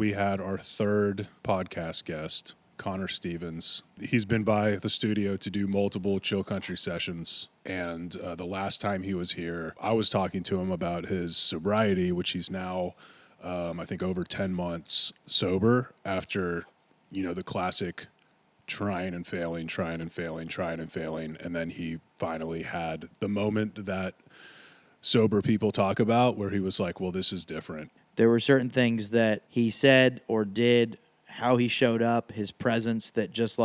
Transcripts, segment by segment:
we had our third podcast guest, Connor Stevens. He's been by the studio to do multiple Chill Country sessions, and the last time he was here, I was talking to him about his sobriety, which he's now, I think, over 10 months sober after, the classic trying and failing, and then he finally had the moment that sober people talk about where he was like, well, this is different. There were certain things that he said or did, how he showed up, his presence that just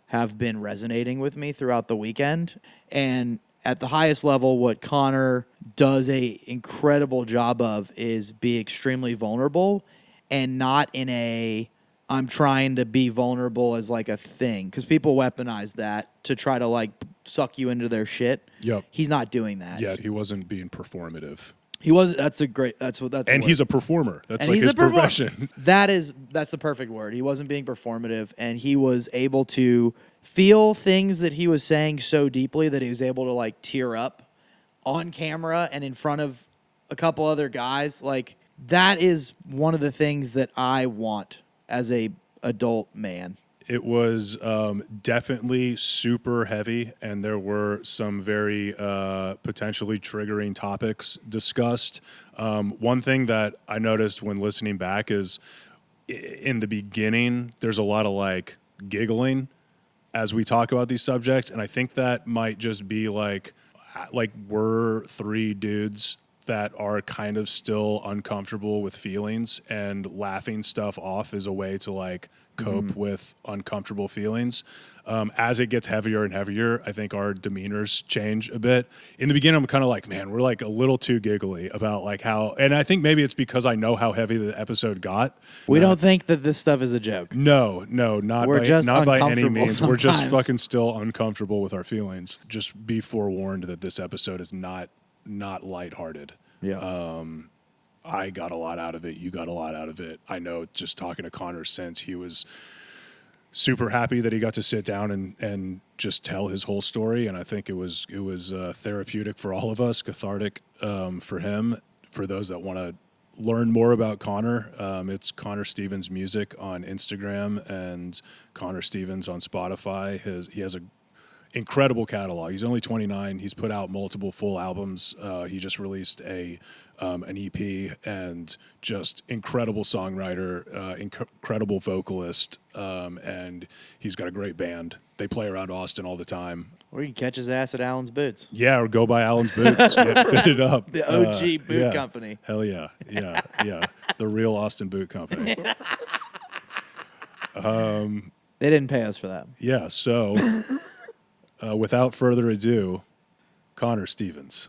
have been resonating with me throughout the weekend. And at the highest level, what Connor does a incredible job of is be extremely vulnerable, and not in a I'm trying to be vulnerable as a thing, because people weaponize that to try to suck you into their shit. Yep. He's not doing that. Yeah, he wasn't being performative. He wasn't. That's and he's a performer. That's his profession. That's the perfect word. He wasn't being performative, and he was able to feel things that he was saying so deeply that he was able to tear up on camera and in front of a couple other guys. That is one of the things that I want as a adult man. It was definitely super heavy, and there were some very potentially triggering topics discussed. One thing that I noticed when listening back is in the beginning, there's a lot of giggling as we talk about these subjects, and I think that might just be we're three dudes that are kind of still uncomfortable with feelings, and laughing stuff off is a way to cope with uncomfortable feelings. As it gets heavier and heavier, I think our demeanors change a bit. In the beginning, I'm kind of man, we're a little too giggly about how, and I think maybe it's because I know how heavy the episode got. We don't think that this stuff is a joke. No, not by any means. Sometimes. We're just fucking still uncomfortable with our feelings. Just be forewarned that this episode is not lighthearted. Yeah. I got a lot out of it. You got a lot out of it. I know, just talking to Connor since, he was super happy that he got to sit down and just tell his whole story. And I think it was therapeutic for all of us, cathartic for him. For those that want to learn more about Connor, it's Connor Stevens Music on Instagram and Connor Stevens on Spotify. He has a incredible catalog. He's only 29. He's put out multiple full albums. He just released an EP, and just incredible songwriter, incredible vocalist, and he's got a great band. They play around Austin all the time. Or you can catch his ass at Allen's Boots. Yeah, or go by Allen's Boots. Get fitted up. The OG boot company. Hell yeah. Yeah. The real Austin Boot Company. They didn't pay us for that. Yeah, so without further ado, Connor Stevens.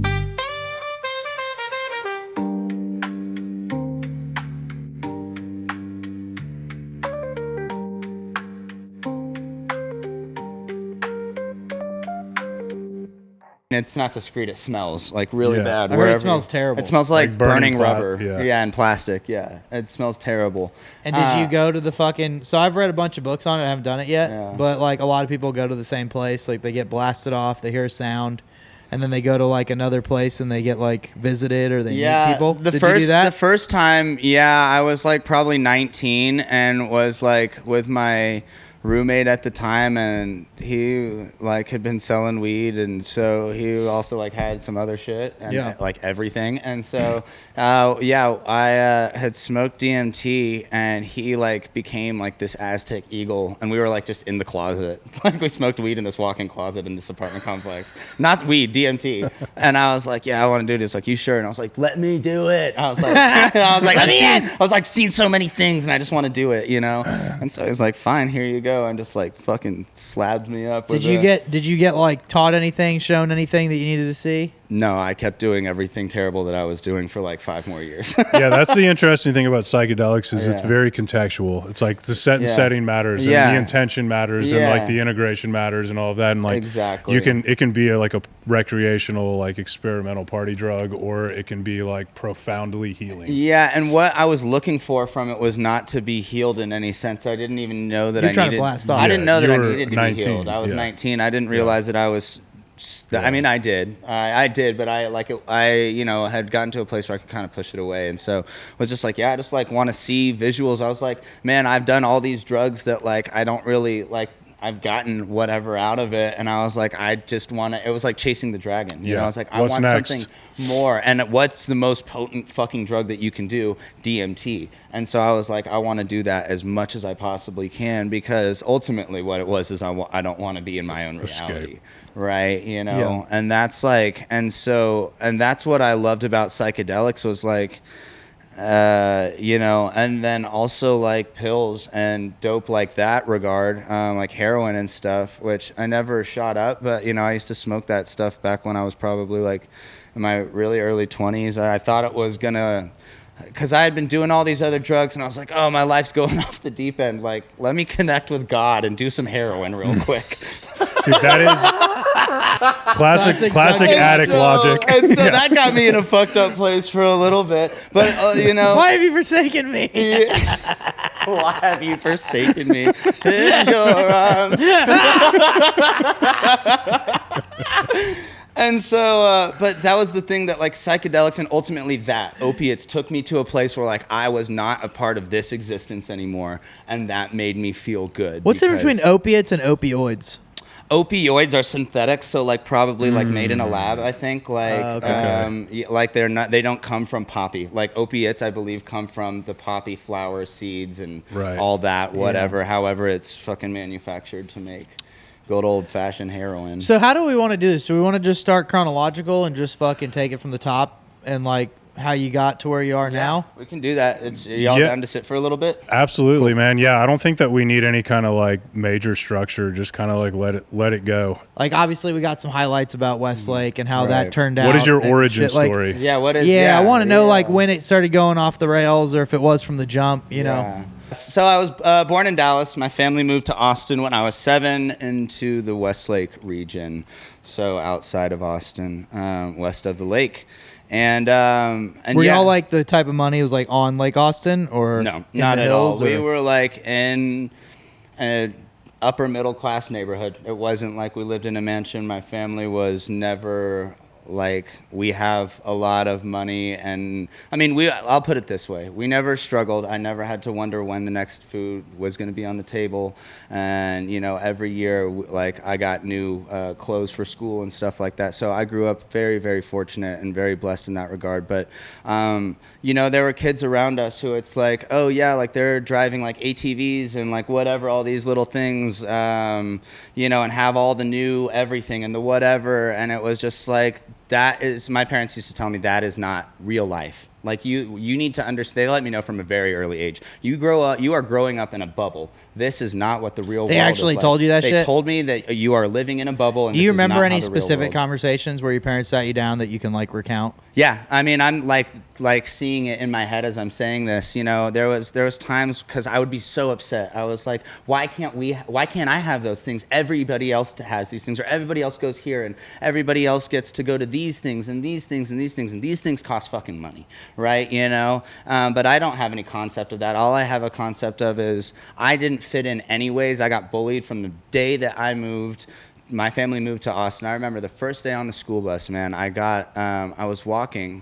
It's not discreet. It smells really bad. I heard it smells terrible. It smells like burning rubber. Yeah, and plastic. Yeah, it smells terrible. And did you go to the fucking... So I've read a bunch of books on it. I haven't done it yet. But a lot of people go to the same place. They get blasted off. They hear a sound. And then they go to another place and they get visited, or they meet people. Did you do that? The first time, I was probably 19 and was with my roommate at the time, and he had been selling weed, and so he also had some other shit and everything, and so I had smoked DMT, and he became this Aztec eagle, and we were just in the closet, we smoked weed in this walk-in closet in this apartment complex, not weed, DMT, and I was I want to do this. You sure? And I was let me do it. I was I've seen so many things, and I just want to do it, and so he's fine, here you go. And just fucking slapped me up. Did you get taught anything, shown anything that you needed to see? No, I kept doing everything terrible that I was doing for 5 more years. Yeah, that's the interesting thing about psychedelics is it's very contextual. It's the set and setting matters, and the intention matters, and the integration matters, and all of that. And exactly, it can be a recreational experimental party drug, or it can be profoundly healing. Yeah, and what I was looking for from it was not to be healed in any sense. I didn't even know that I needed to blast off. I didn't know that I needed to 19, be healed. I was 19. I didn't realize that I was I mean, I did, but I had gotten to a place where I could kind of push it away, and so was just like, yeah, I just like want to see visuals. I was like, man, I've done all these drugs that like I don't really like. I've gotten whatever out of it, and I was like, I just want to. It was like chasing the dragon. You know, I was like, I want something more. And what's the most potent fucking drug that you can do? DMT. And so I was like, I want to do that as much as I possibly can, because ultimately, what it was is I don't want to be in my own reality. Right, you know, and that's like, and that's what I loved about psychedelics was like, you know, and then also like pills and dope like that regard, like heroin and stuff, which I never shot up, but you know, I used to smoke that stuff back when I was probably like in my really early 20s. I thought it was gonna, because I had been doing all these other drugs, and I was like, oh, my life's going off the deep end. Like, let me connect with God and do some heroin real quick. Dude, that is classic addict logic. And so that got me in a fucked up place for a little bit. But, you know. Why have you forsaken me? Why have you forsaken me in your arms? And so, but that was the thing that like psychedelics and ultimately that opiates took me to a place where like I was not a part of this existence anymore, and that made me feel good. What's the difference between opiates and opioids? Opioids are synthetic, so like probably like made in a lab, I think. Like, like they don't come from poppy. Like opiates, I believe, come from the poppy flower seeds and all that, whatever. However, it's fucking manufactured to make good old-fashioned heroin. So how do we want to do this? Do we want to just start chronological and just fucking take it from the top and like how you got to where you are now? We can do that. Are y'all down to sit for a little bit? Absolutely, man. Yeah, I don't think that we need any kind of like major structure. Just kind of like let it go. Like obviously we got some highlights about Westlake and how that turned out. What is your origin story? Like, what is? I want to know like when it started going off the rails, or if it was from the jump. You know. So I was born in Dallas. My family moved to Austin when I was 7 into the Westlake region, so outside of Austin, west of the lake. And were y'all like the type of money was like on Lake Austin or no, not at all. We were like in an upper middle class neighborhood. It wasn't like we lived in a mansion. My family was never like we have a lot of money, and I mean I'll put it this way, we never struggled. I never had to wonder when the next food was going to be on the table, and you know, every year like I got new clothes for school and stuff like that. So I grew up very, very fortunate and very blessed in that regard. But you know, there were kids around us who it's like, oh yeah, like they're driving like ATVs and like whatever, all these little things, you know, and have all the new everything and the whatever, and it was just like, that is, my parents used to tell me, that is not real life. Like you need to understand. They let me know from a very early age. You are growing up in a bubble. This is not what the real world is like. They actually told you that shit? They told me that you are living in a bubble. And do you remember any specific conversations where your parents sat you down that you can like recount? Yeah, I mean, I'm like seeing it in my head as I'm saying this. You know, there was times because I would be so upset. I was like, why can't I have those things? Everybody else has these things, or everybody else goes here, and everybody else gets to go to these things and these things and these things, and these things cost fucking money, right? You know, but I don't have any concept of that. All I have a concept of is I didn't fit in anyways. I got bullied from the day that I moved. My family moved to Austin. I remember the first day on the school bus, man, I was walking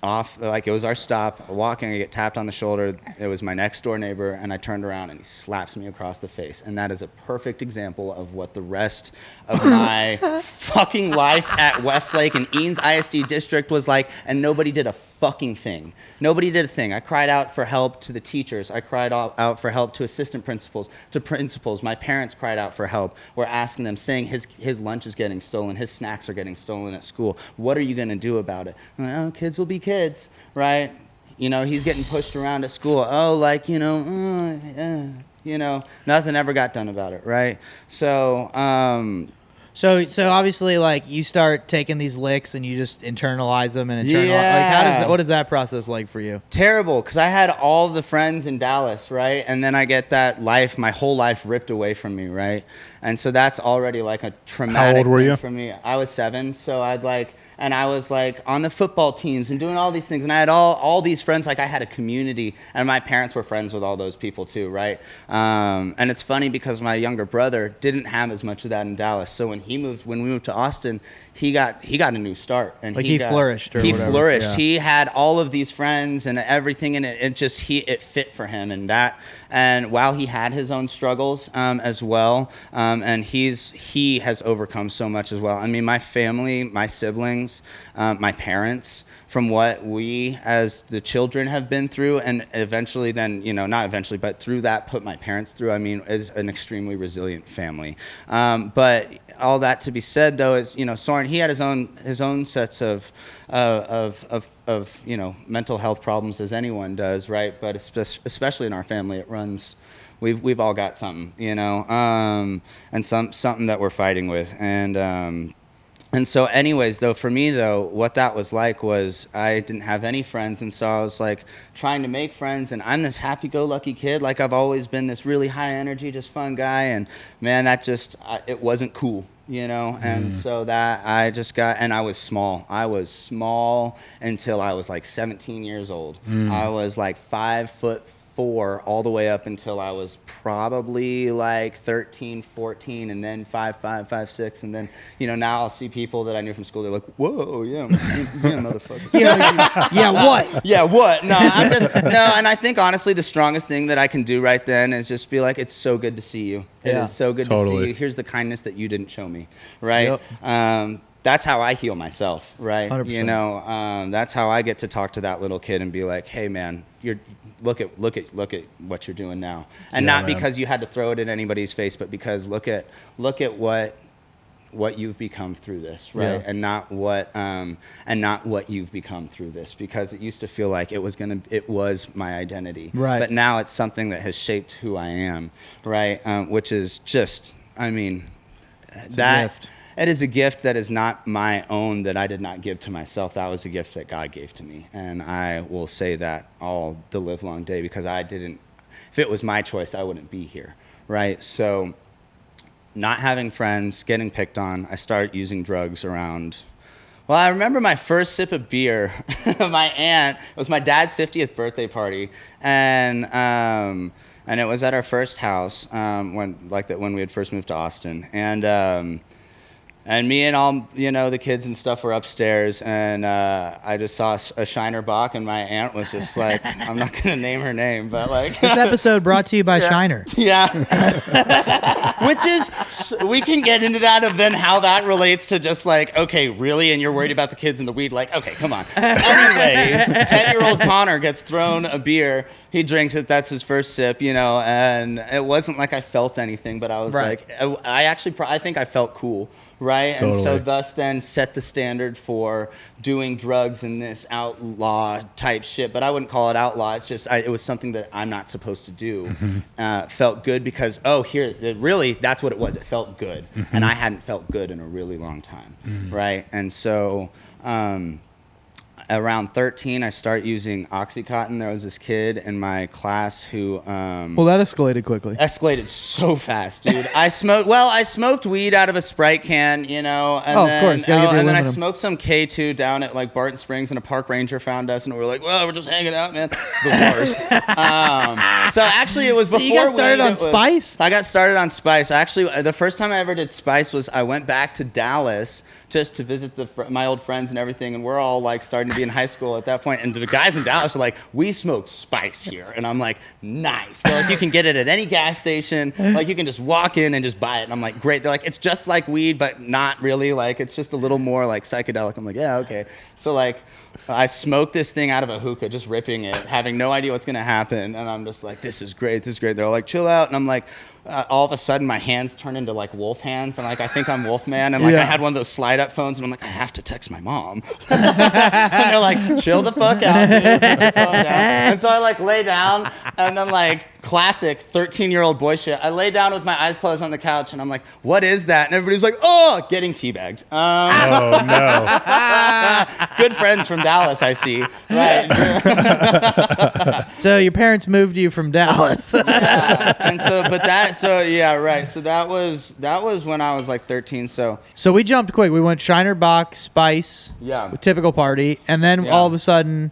off, like it was our stop, walking, I get tapped on the shoulder. It was my next door neighbor, and I turned around and he slaps me across the face. And that is a perfect example of what the rest of my fucking life at Westlake and Eanes ISD district was like, and nobody did a fucking thing. Nobody did a thing. I cried out for help to the teachers. I cried out for help to assistant principals, to principals. My parents cried out for help. We're asking them, saying his lunch is getting stolen, his snacks are getting stolen at school. What are you going to do about it? I'm like, oh, kids will be kids, right? You know, he's getting pushed around at school. Oh, like, you know, you know, nothing ever got done about it, right? So, So obviously, like, you start taking these licks and you just internalize them and like, what is that process like for you? Terrible, because I had all the friends in Dallas, right? And then I get that life, my whole life ripped away from me, right? And so that's already like a traumatic How old were you? thing for me. I was 7, so I was like on the football teams and doing all these things, and I had all these friends. Like, I had a community, and my parents were friends with all those people too, right? And it's funny because my younger brother didn't have as much of that in Dallas. So when when we moved to Austin, he got a new start, and Like he flourished or he whatever. flourished. Yeah. He had all of these friends and everything, and it fit for him, and while he had his own struggles as well, and he has overcome so much as well. I mean, my family, my siblings, my parents, from what we as the children have been through, and eventually then, not eventually, but through that put my parents through, I mean, is an extremely resilient family. But all that to be said, though, is, Soren, he had his own sets of mental health problems, as anyone does, right? But especially in our family, it runs. We've all got something, and something that we're fighting with, and so anyways, though, for me, though, what that was like was I didn't have any friends. And so I was like trying to make friends. And I'm this happy-go-lucky kid. Like I've always been this really high energy, just fun guy. And man, it wasn't cool, And so that I just and I was small. I was small until I was like 17 years old. I was like 5'4" all the way up until I was probably like 13, 14, and then 5'5", 5'6", and then now I'll see people that I knew from school. They're like, "Whoa, yeah, motherfucker." Yeah, what? Yeah, what? No, and I think honestly, the strongest thing that I can do right then is just be like, "It's so good to see you. It is so good to see you. Here's the kindness that you didn't show me." Right. Yep. That's how I heal myself, right? 100%. That's how I get to talk to that little kid and be like, "Hey, man, look at what you're doing now," and not because you had to throw it in anybody's face, but because look at what you've become through this, right? Yeah. And not what you've become through this, because it used to feel like it was my identity, right? But now it's something that has shaped who I am, right? Which is just, I mean, it's a gift. It is a gift that is not my own, that I did not give to myself. That was a gift that God gave to me. And I will say that all the live long day, because if it was my choice, I wouldn't be here, right? So not having friends, getting picked on, I started using drugs around. Well, I remember my first sip of beer. My aunt, it was my dad's 50th birthday party. And it was at our first house when we had first moved to Austin. And me and all, the kids and stuff were upstairs, and I just saw a Shiner Bock, and my aunt was just like, I'm not going to name her name, but like. This episode brought to you by Shiner. Yeah. Which is, we can get into that of then how that relates to just like, okay, really? And you're worried about the kids and the weed? Like, okay, come on. Anyways, 10-year-old Connor gets thrown a beer. He drinks it. That's his first sip, and it wasn't like I felt anything, but I was like, I think I felt cool. Right. Totally. And so thus then set the standard for doing drugs and this outlaw type shit. But I wouldn't call it outlaw. It's just, it was something that I'm not supposed to do. Felt good because, really, that's what it was. It felt good. And I hadn't felt good in a really long time. Right. And so, around 13, I start using Oxycontin. There was this kid in my class who... well, that escalated quickly. Escalated so fast, dude. I smoked weed out of a Sprite can, and of course. And then I smoked some K2 down at like Barton Springs, and a park ranger found us, and we were like, well, we're just hanging out, man. It's the worst. So actually, it was before... So you got started on Spice? I got started on Spice. Actually, the first time I ever did Spice was I went back to Dallas just to visit my old friends and everything, and we're all like starting to be in high school at that point, and the guys in Dallas were like, we smoke Spice here, and I'm like, nice. They're like, you can get it at any gas station, like you can just walk in and just buy it, and I'm like, great. They're like, it's just like weed, but not really, like it's just a little more like psychedelic. I'm like, yeah, okay. So like I smoked this thing out of a hookah, just ripping it, having no idea what's gonna happen, and I'm just like, this is great. They're all like, chill out, and I'm like, all of a sudden my hands turn into like wolf hands, and like I think I'm Wolfman, and like I had one of those slide up phones, and I'm like, I have to text my mom. And they're like, chill the fuck out, dude. Put your phone down. And so I like lay down, and then like classic 13-year-old boy shit, I lay down with my eyes closed on the couch, and I'm like, what is that? And everybody's like, oh, getting teabagged. Oh no. Good friends from Dallas, I see. Right. So your parents moved you from Dallas. Yeah. And so, yeah, right. So that was when I was like 13. So we jumped quick. We went Shiner Bock, Spice, yeah, typical party, and then all of a sudden,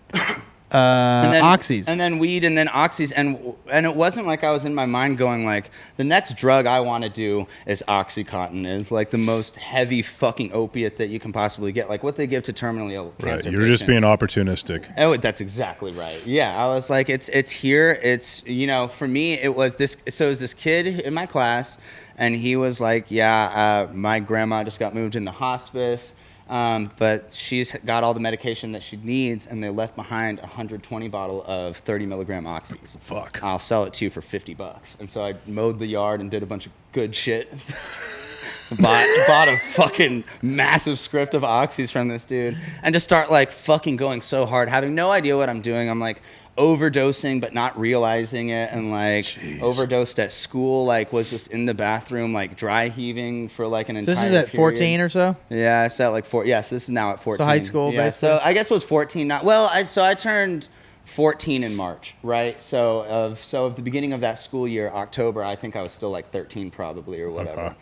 Oxys. and then weed, and then oxys, and it wasn't like I was in my mind going like, the next drug I want to do is OxyContin, is like the most heavy fucking opiate that you can possibly get, like what they give to terminally ill cancer You're just being patients. opportunistic. Oh, that's exactly right. Yeah, I was like, it's here. It's, you know, for me, it was this. So it was this kid in my class, and he was like, yeah, my grandma just got moved into hospice. But she's got all the medication that she needs, and they left behind a 120 bottle of 30 milligram oxys. Fuck. I'll sell it to you for $50. And so I mowed the yard and did a bunch of good shit. bought a fucking massive script of oxys from this dude, and just start like fucking going so hard, having no idea what I'm doing. I'm like overdosing but not realizing it, and like overdosed at school, like was just in the bathroom like dry heaving for like an entire This is at period. 14 or so? Yeah, it's at like 4. Yes, this is now at 14. So high school, yeah, basically? so I guess it was 14. Not well. I turned 14 in March, right? So of the beginning of that school year, October, I think I was still like 13 probably, or whatever.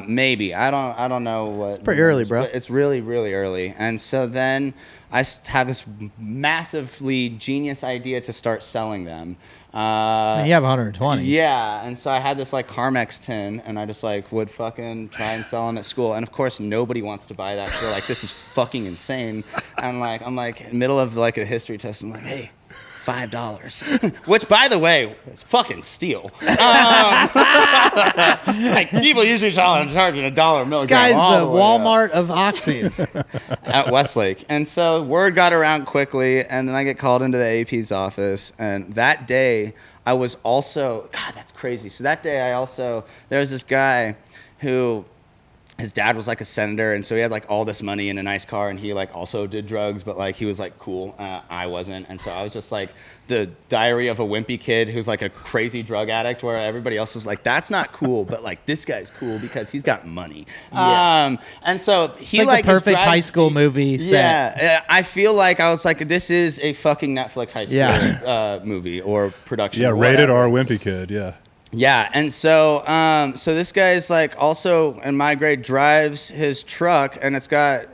Maybe I don't know what. It's pretty early, bro. But it's really early. And so then I have this massively genius idea to start selling them. And you have 120. Yeah, and so I had this like Carmex tin, and I just like would fucking try and sell them at school, and of course nobody wants to buy that. So they're like, this is fucking insane. And like I'm like in the middle of like a history test, I'm like, hey, $5, which by the way is fucking steal. Like people usually charging $1 a milligram. This guy's all the way up Walmart of oxys. at Westlake. And so word got around quickly, and then I get called into the AP's office, and that day I was also, God, that's crazy. So that day there was this guy who, his dad was like a senator, and so he had like all this money and a nice car, and he like also did drugs, but like he was like cool. I wasn't, and so I was just like the diary of a wimpy kid who's like a crazy drug addict, where everybody else was like, that's not cool, but like this guy's cool because he's got money. Yeah. And so he It's like the perfect high school movie set. Yeah, I feel like I was like, this is a fucking Netflix high school movie or production. Yeah, or rated whatever. R wimpy kid. Yeah. Yeah, and so so this guy's like also in my grade, drives his truck, and it's got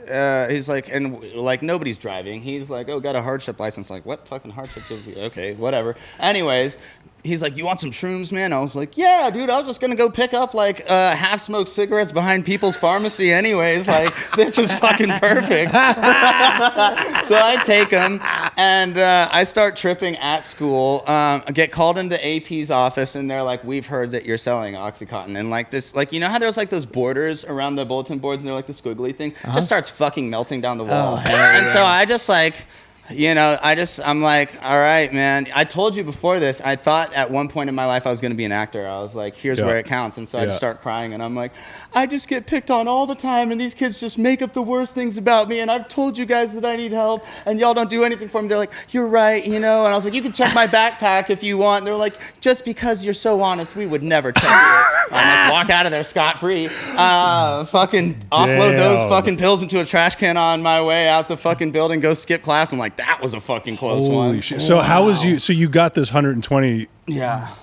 he's like, and like nobody's driving. He's like, oh, got a hardship license. Like, what fucking hardship? Okay, whatever. Anyways, he's like, you want some shrooms, man? I was like, yeah, dude. I was just gonna go pick up like half-smoked cigarettes behind People's Pharmacy, anyways. Like, this is fucking perfect. So I take him, and I start tripping at school. I get called into the AP's office, and they're like, we've heard that you're selling OxyContin. And like this, like, you know how there's like those borders around the bulletin boards, and they're like the squiggly thing? Just starts fucking melting down the wall. And so I just like, you know, I'm like, all right, man. I told you before this, I thought at one point in my life I was going to be an actor. I was like, here's where it counts. And so I just start crying, and I'm like, I just get picked on all the time, and these kids just make up the worst things about me, and I've told you guys that I need help, and y'all don't do anything for me. They're like, you're right, you know? And I was like, you can check my backpack if you want. And they're like, just because you're so honest, we would never check it. I'm like, walk out of there scot-free. Fucking offload those fucking pills into a trash can on my way out the fucking building, go skip class. I'm like, that was a fucking close one. Holy shit. So how was you? So you got this 120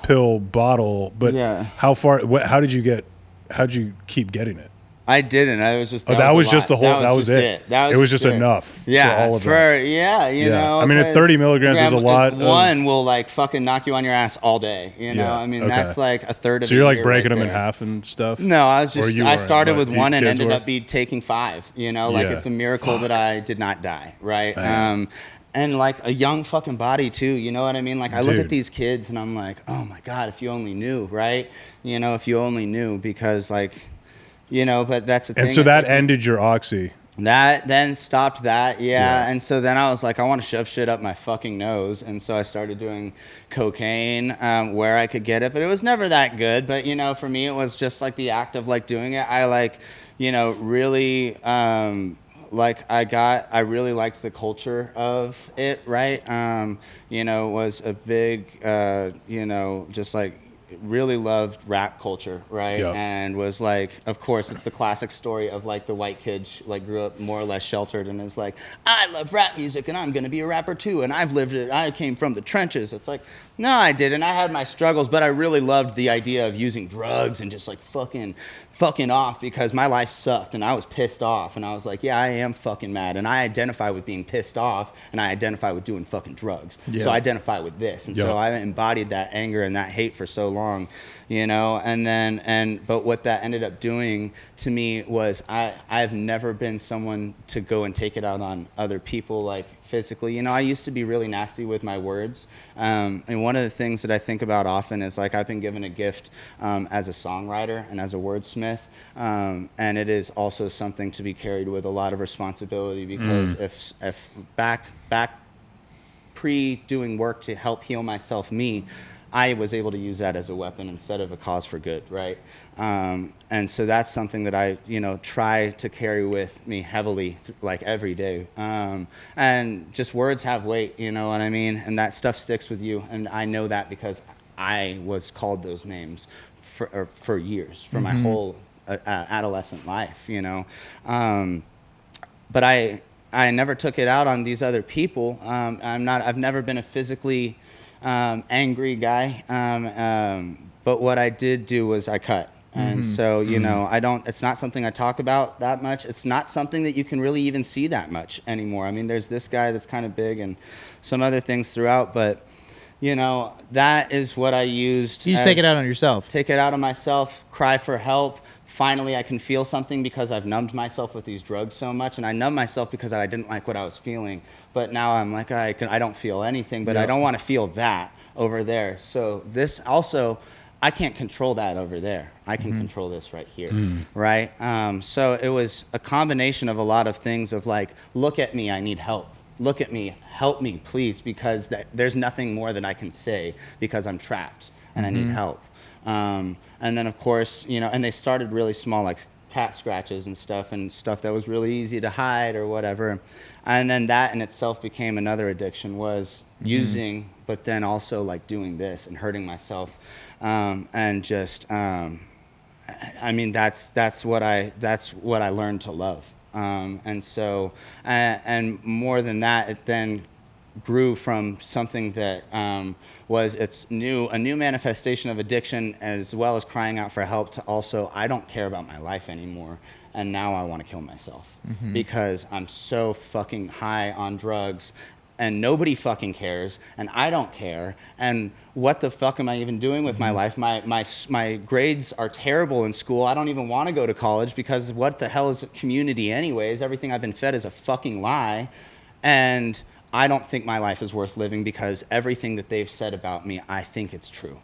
pill bottle, but how far? How'd you keep getting it? I didn't. I was just. That was just the whole. That was it. It was just enough. Yeah. For all of that. You know. I mean, at 30 milligrams is a lot. One will like fucking knock you on your ass all day. You know. I mean, that's like a third of. So you're like breaking them in half and stuff. No, I was just. I started with one and ended up taking 5. You know, like it's a miracle that I did not die. Right. And like a young fucking body too, you know what I mean? Like I look at these kids and I'm like, oh my God, if you only knew, right? You know, if you only knew, because like, you know, but that's the thing. And so that ended your oxy. That then stopped that, And so then I was like, I want to shove shit up my fucking nose. And so I started doing cocaine where I could get it, but it was never that good. But, you know, for me, it was just like the act of like doing it. I like, you know, really... I really liked the culture of it, right? You know, was a big, you know, just like really loved rap culture, right? Yeah. And was like, of course, it's the classic story of like the white kid like grew up more or less sheltered and is like, I love rap music and I'm gonna be a rapper too, and I've lived it. I came from the trenches. It's like, no, I didn't. I had my struggles, but I really loved the idea of using drugs and just like fucking off because my life sucked and I was pissed off and I was like, yeah, I am fucking mad and I identify with being pissed off and I identify with doing fucking drugs. Yeah. So I identify with this, and so I embodied that anger and that hate for so long, you know. But what that ended up doing to me was I've never been someone to go and take it out on other people like physically. You know, I used to be really nasty with my words, and one of the things that I think about often is like I've been given a gift as a songwriter and as a wordsmith, and it is also something to be carried with a lot of responsibility because if back pre doing work to help heal myself, I was able to use that as a weapon instead of a cause for good, right? And so that's something that I, you know, try to carry with me heavily, like every day. And just words have weight, you know what I mean? And that stuff sticks with you. And I know that because I was called those names for years, for my whole adolescent life, you know? But I never took it out on these other people. I've never been a physically angry guy. But what I did do was I cut. And so, you know, it's not something I talk about that much. It's not something that you can really even see that much anymore. I mean, there's this guy that's kind of big and some other things throughout, but you know, that is what I used. You just take it out on yourself. Take it out on myself, cry for help. Finally, I can feel something because I've numbed myself with these drugs so much. And I numbed myself because I didn't like what I was feeling. But now I'm like, I don't feel anything, but I don't want to feel that over there. So this also, I can't control that over there. I can control this right here, right? So it was a combination of a lot of things of like, look at me, I need help. Look at me, help me, please, because there's nothing more that I can say because I'm trapped and I need help. And then, of course, you know, and they started really small, like cat scratches and stuff that was really easy to hide or whatever. And then that in itself became another addiction, was using, but then also like doing this and hurting myself. And just, I mean, that's what I learned to love. And so, and more than that, it then grew from something that was a new manifestation of addiction, as well as crying out for help, to also, I don't care about my life anymore, and now I want to kill myself because I'm so fucking high on drugs. And nobody fucking cares, and I don't care. And what the fuck am I even doing with my life? My grades are terrible in school. I don't even want to go to college because what the hell is a community anyways? Everything I've been fed is a fucking lie. And I don't think my life is worth living because everything that they've said about me, I think it's true.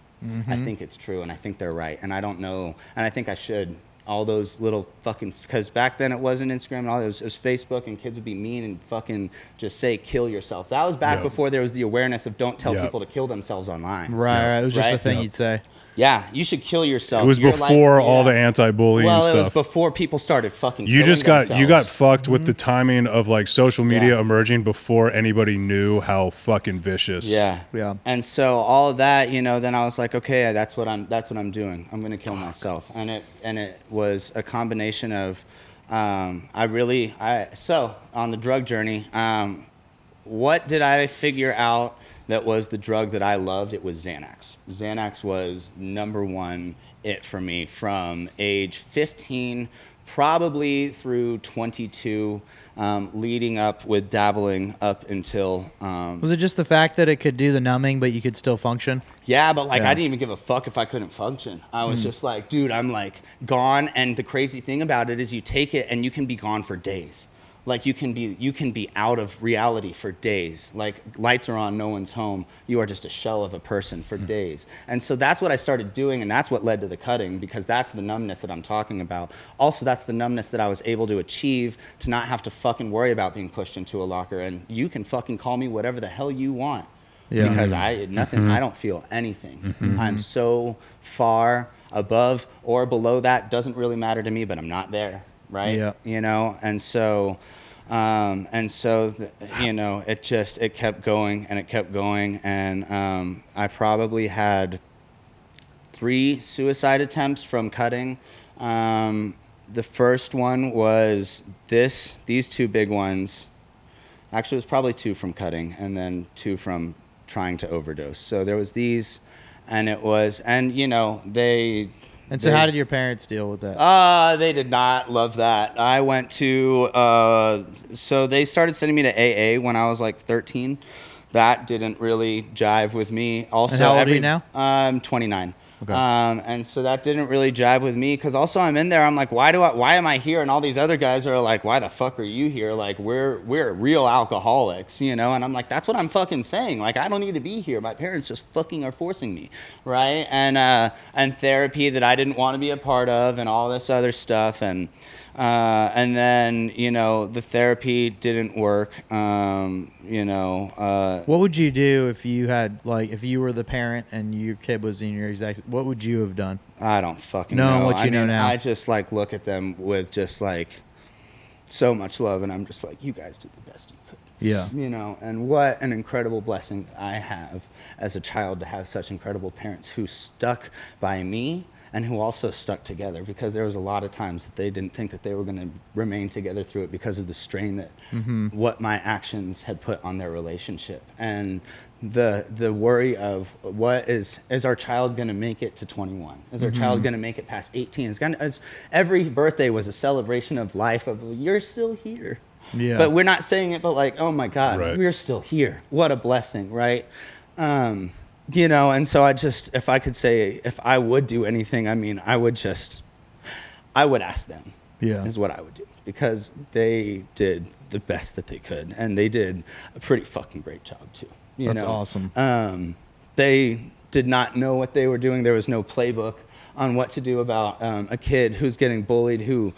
I think it's true, and I think they're right. And I don't know, and I think I should. All those little fucking, because back then it wasn't Instagram and all that, it was Facebook, and kids would be mean and fucking just say kill yourself. That was back before there was the awareness of don't tell people to kill themselves online. Right, it was just a thing you'd say. Yeah, you should kill yourself. It was before all the anti-bullying stuff. Well, it was before people started fucking you killing just got themselves. You got fucked with the timing of like social media emerging before anybody knew how fucking vicious. Yeah. And so all of that, you know, then I was like, okay, that's what I'm doing. I'm gonna kill myself. And it was a combination of so on the drug journey, what did I figure out that was the drug that I loved? It was Xanax. Xanax was number one it for me from age 15 probably through 22, leading up with dabbling up until... was it just the fact that it could do the numbing, but you could still function? Yeah, but like I didn't even give a fuck if I couldn't function. I was just like, dude, I'm like gone. And the crazy thing about it is you take it and you can be gone for days. Like you can be out of reality for days. Like lights are on, no one's home. You are just a shell of a person for days. And so that's what I started doing, and that's what led to the cutting, because that's the numbness that I'm talking about. Also, that's the numbness that I was able to achieve, to not have to fucking worry about being pushed into a locker. And you can fucking call me whatever the hell you want. Yeah. Because I don't feel anything. I'm so far above or below that, doesn't really matter to me, but I'm not there. Right. Yeah. You know, and so, you know, it kept going and it kept going. And I probably had 3 suicide attempts from cutting. The first one was these 2 big ones. Actually, it was probably 2 from cutting and then 2 from trying to overdose. So there was these, and it was, and you know, And so how did your parents deal with that? they did not love that. I went to, so they started sending me to AA when I was like 13. That didn't really jive with me. Also, And how old are you now? I'm 29. Okay. And so that didn't really jive with me because also I'm in there. I'm like, why am I here? And all these other guys are like, why the fuck are you here? Like, we're real alcoholics, you know? And I'm like, that's what I'm fucking saying. Like, I don't need to be here. My parents just fucking are forcing me, right? And therapy that I didn't want to be a part of, and all this other stuff, and then, you know, the therapy didn't work. What would you do if you had, like, if you were the parent and your kid was in your exact, what would you have done? I don't fucking Knowing know. what you know now. I just like look at them with just like so much love, and I'm just like, you guys did the best you could. Yeah. You know, and what an incredible blessing that I have as a child to have such incredible parents who stuck by me and who also stuck together, because there was a lot of times that they didn't think that they were going to remain together through it because of the strain that what my actions had put on their relationship, and the worry of what is our child going to make it to 21? Is our child going to make it past 18? Every birthday was a celebration of life, of you're still here. Yeah. But we're not saying it, but like, oh my God, Right. we're still here. What a blessing, right? You know, and so if I could say, if I would do anything, I mean, I would ask them. Yeah. Is what I would do, because they did the best that they could, and they did a pretty fucking great job too. That's awesome. They did not know what they were doing. There was no playbook on what to do about a kid who's getting bullied, who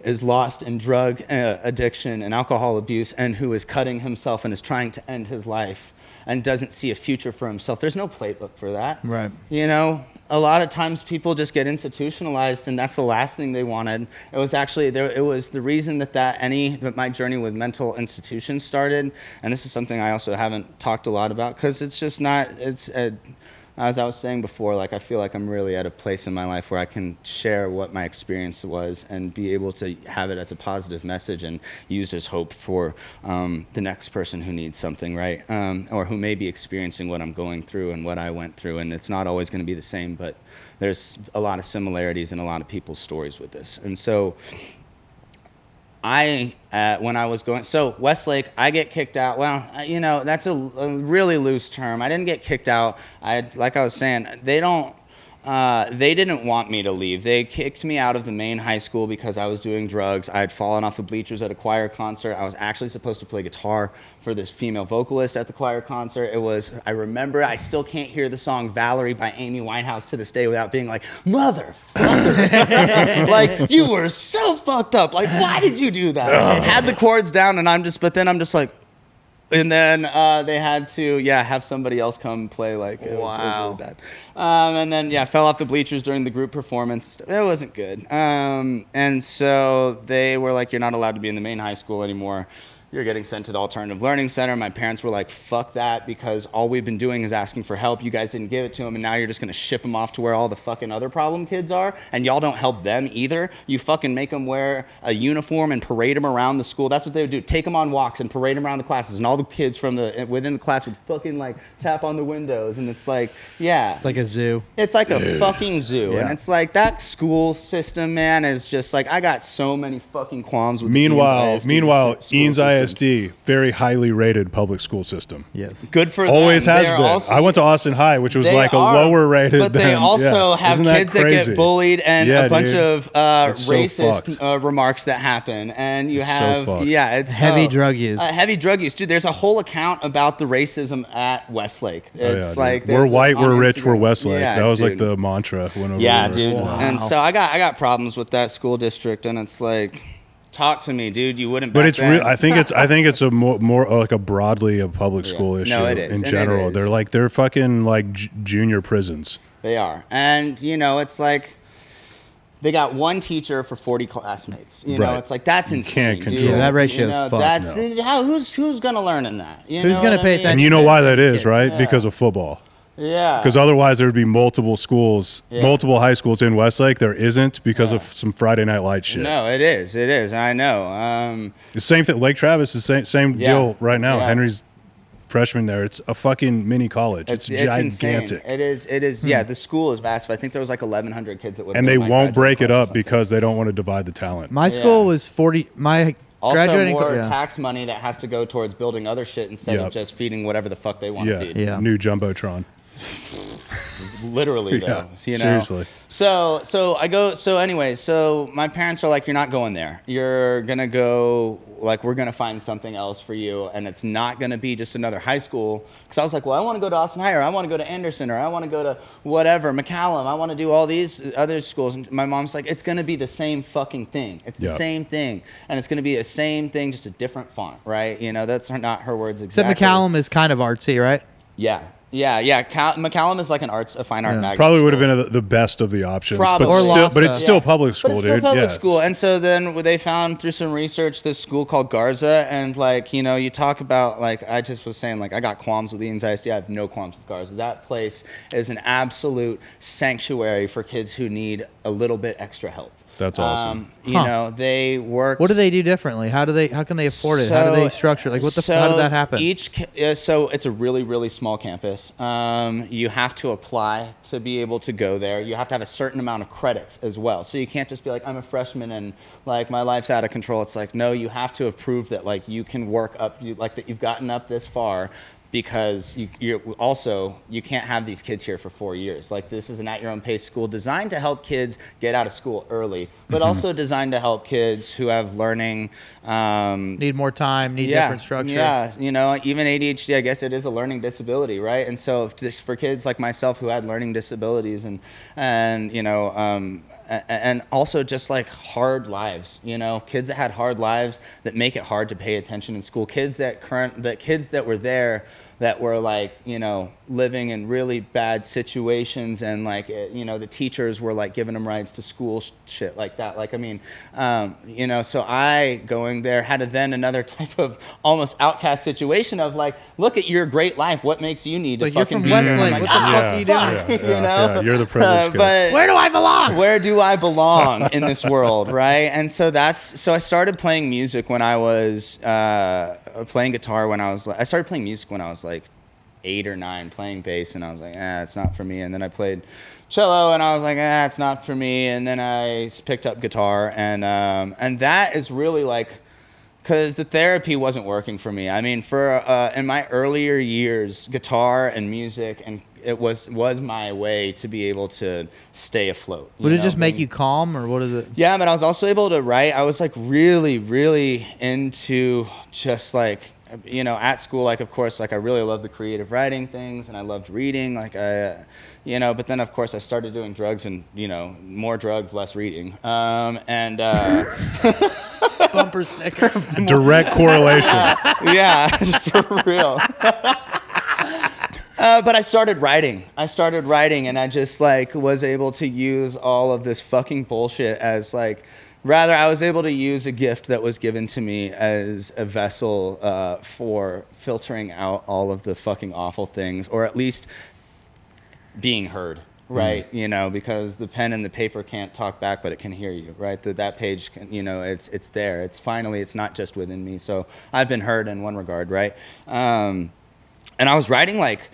is lost in drug addiction and alcohol abuse, and who is cutting himself and is trying to end his life and doesn't see a future for himself. There's no playbook for that. Right. You know, a lot of times people just get institutionalized, and that's the last thing they wanted. It was actually it was the reason that my journey with mental institutions started. And this is something I also haven't talked a lot about, because it's just not, as I was saying before, like, I feel like I'm really at a place in my life where I can share what my experience was and be able to have it as a positive message and used as hope for the next person who needs something, right? Or who may be experiencing what I'm going through and what I went through. And it's not always going to be the same, but there's a lot of similarities in a lot of people's stories with this. And so when I was going, so Westlake, I get kicked out. Well, you know, that's a really loose term. I didn't get kicked out. Like I was saying, they didn't want me to leave. They kicked me out of the main high school because I was doing drugs. I had fallen off the bleachers at a choir concert. I was actually supposed to play guitar for this female vocalist at the choir concert. I remember, I still can't hear the song Valerie by Amy Winehouse to this day without being like, motherfucker. Like, you were so fucked up. Like, why did you do that? Had the chords down, and but then I'm just like, and then they had to, have somebody else come play. Like, it was really bad. And then, fell off the bleachers during the group performance. It wasn't good. And so they were like, you're not allowed to be in the main high school anymore. You're getting sent to the Alternative Learning Center. My parents were like, fuck that, because all we've been doing is asking for help. You guys didn't give it to them, and now you're just going to ship them off to where all the fucking other problem kids are, and y'all don't help them either. You fucking make them wear a uniform and parade them around the school. That's what they would do. Take them on walks and parade them around the classes, and all the kids from within the class would fucking like tap on the windows, and it's like, It's like a zoo. It's like a fucking zoo. Yeah. And it's like, that school system, man, is just like, I got so many fucking qualms with Meanwhile, the Eanes ISD, very highly rated public school system. Yes. good for Always them. has They're been. also- I went to Austin High, which was they like a are, lower rated. but they also have Isn't kids that crazy? get bullied and Yeah, a bunch dude. of It's so racist fucked. remarks that happen, and you It's so have fucked. it's Heavy drug use. heavy drug use, dude. There's a whole account about the racism at Westlake. It's dude. like, we're there's white, on we're rich, we're Instagram. Westlake. Yeah, That was like dude. the mantra. Whenever Yeah, we were, dude. Wow. And so I got problems with that school district, and it's like, talk to me, dude. You wouldn't. But back it's then. I think it's a more like a broadly a public school issue No, it is. in And it general. is. They're fucking like junior prisons. They are, and it's like, they got one teacher for 40 classmates. You know, Right. it's like, that's You insane, can't dude. control. Yeah, that ratio is fucked. That's who's gonna learn in that? You Who's know gonna what pay I mean? attention? And you know why that is, Kids. right? Because of football. Yeah. Because otherwise there would be multiple schools, multiple high schools in Westlake. There isn't because of some Friday Night Lights shit. No, it is. It is. I know. The same thing. Lake Travis is same deal right now. Yeah. Henry's freshman there. It's a fucking mini college. It's gigantic. Insane. It is. Yeah, the school is massive. I think there was like 1,100 kids that would. And they won't break it up because they don't want to divide the talent. My school was 40. My also graduating more tax money that has to go towards building other shit instead of just feeding whatever the fuck they want to feed. Yeah. New Jumbotron. Literally though, you know. Seriously. So I go. So anyways, so my parents are like, "You're not going there. You're gonna go. Like, we're gonna find something else for you, and it's not gonna be just another high school." Because I was like, "Well, I want to go to Austin High, or I want to go to Anderson, or I want to go to whatever McCallum. I want to do all these other schools." And my mom's like, "It's gonna be the same fucking thing. It's the same thing, and it's gonna be the same thing, just a different font, right? You know, that's not her words exactly." Except McCallum is kind of artsy, right? Yeah. McCallum is like a fine art magnet. Probably would have been the best of the options. Probably. But it's still public school, but it's dude. still public school. And so then they found through some research this school called Garza. And like, you know, you talk about like, I just was saying like, I got qualms with Eden's ISD. I have no qualms with Garza. That place is an absolute sanctuary for kids who need a little bit extra help. That's awesome. You know, they work. What do they do differently? How can they afford it? How do they structure it? Like how did that happen? So it's a really, really small campus. You have to apply to be able to go there. You have to have a certain amount of credits as well. So you can't just be like, I'm a freshman and like my life's out of control. It's like, no, you have to have proved that like you can work up, like that you've gotten up this far. Because you can't have these kids here for 4 years. Like, this is an at-your-own-pace school designed to help kids get out of school early, but also designed to help kids who have learning. Need more time, need different structure. Yeah, you know, even ADHD, I guess it is a learning disability, right? And so for kids like myself who had learning disabilities and you know, and also just like hard lives, you know, kids that had hard lives that make it hard to pay attention in school, kids that were there that were like, you know, living in really bad situations and like, you know, the teachers were like giving them rides to school, shit like that. Like, I mean, you know, so I going there had another type of almost outcast situation of like, look at your great life. What makes you need to fucking be here? Westlake. Like, what the fuck are you doing? You know? You're the privileged kid. But where do I belong? Where do I belong in this world, right? And so I started playing music when I was playing guitar when I started playing music when I was like 8 or 9, playing bass, and I was like, it's not for me. And then I played cello, and I was like, it's not for me. And then I picked up guitar, and that is really like, because the therapy wasn't working for me. I mean, in my earlier years, guitar and music and it was my way to be able to stay afloat. Would it just make you calm, or what is it? Yeah, but I was also able to write. I was like really, really into just like, you know, at school, like, of course, like I really loved the creative writing things and I loved reading, like you know, but then of course I started doing drugs and, you know, more drugs, less reading. Bumper sticker. Direct correlation. Yeah, for real. But I started writing, and I just like was able to use all of this fucking bullshit as like, rather I was able to use a gift that was given to me as a vessel for filtering out all of the fucking awful things, or at least being heard, right? You know, because the pen and the paper can't talk back, but it can hear you, right? That page, can, you know, it's there. It's finally, it's not just within me. So I've been heard in one regard, right? And I was writing like,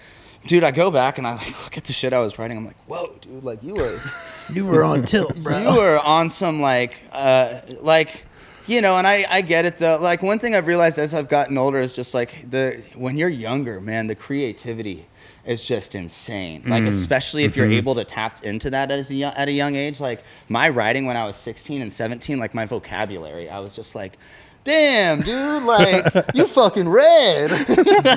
dude, I go back and I like look at the shit I was writing. I'm like, whoa, dude, like you were on tilt, bro. You were on some like, you know, and I get it though. Like one thing I've realized as I've gotten older is just like when you're younger, man, the creativity is just insane. Like especially if you're able to tap into that at a young age. Like my writing when I was 16 and 17, like my vocabulary, I was just like, damn, dude, like, you fucking read.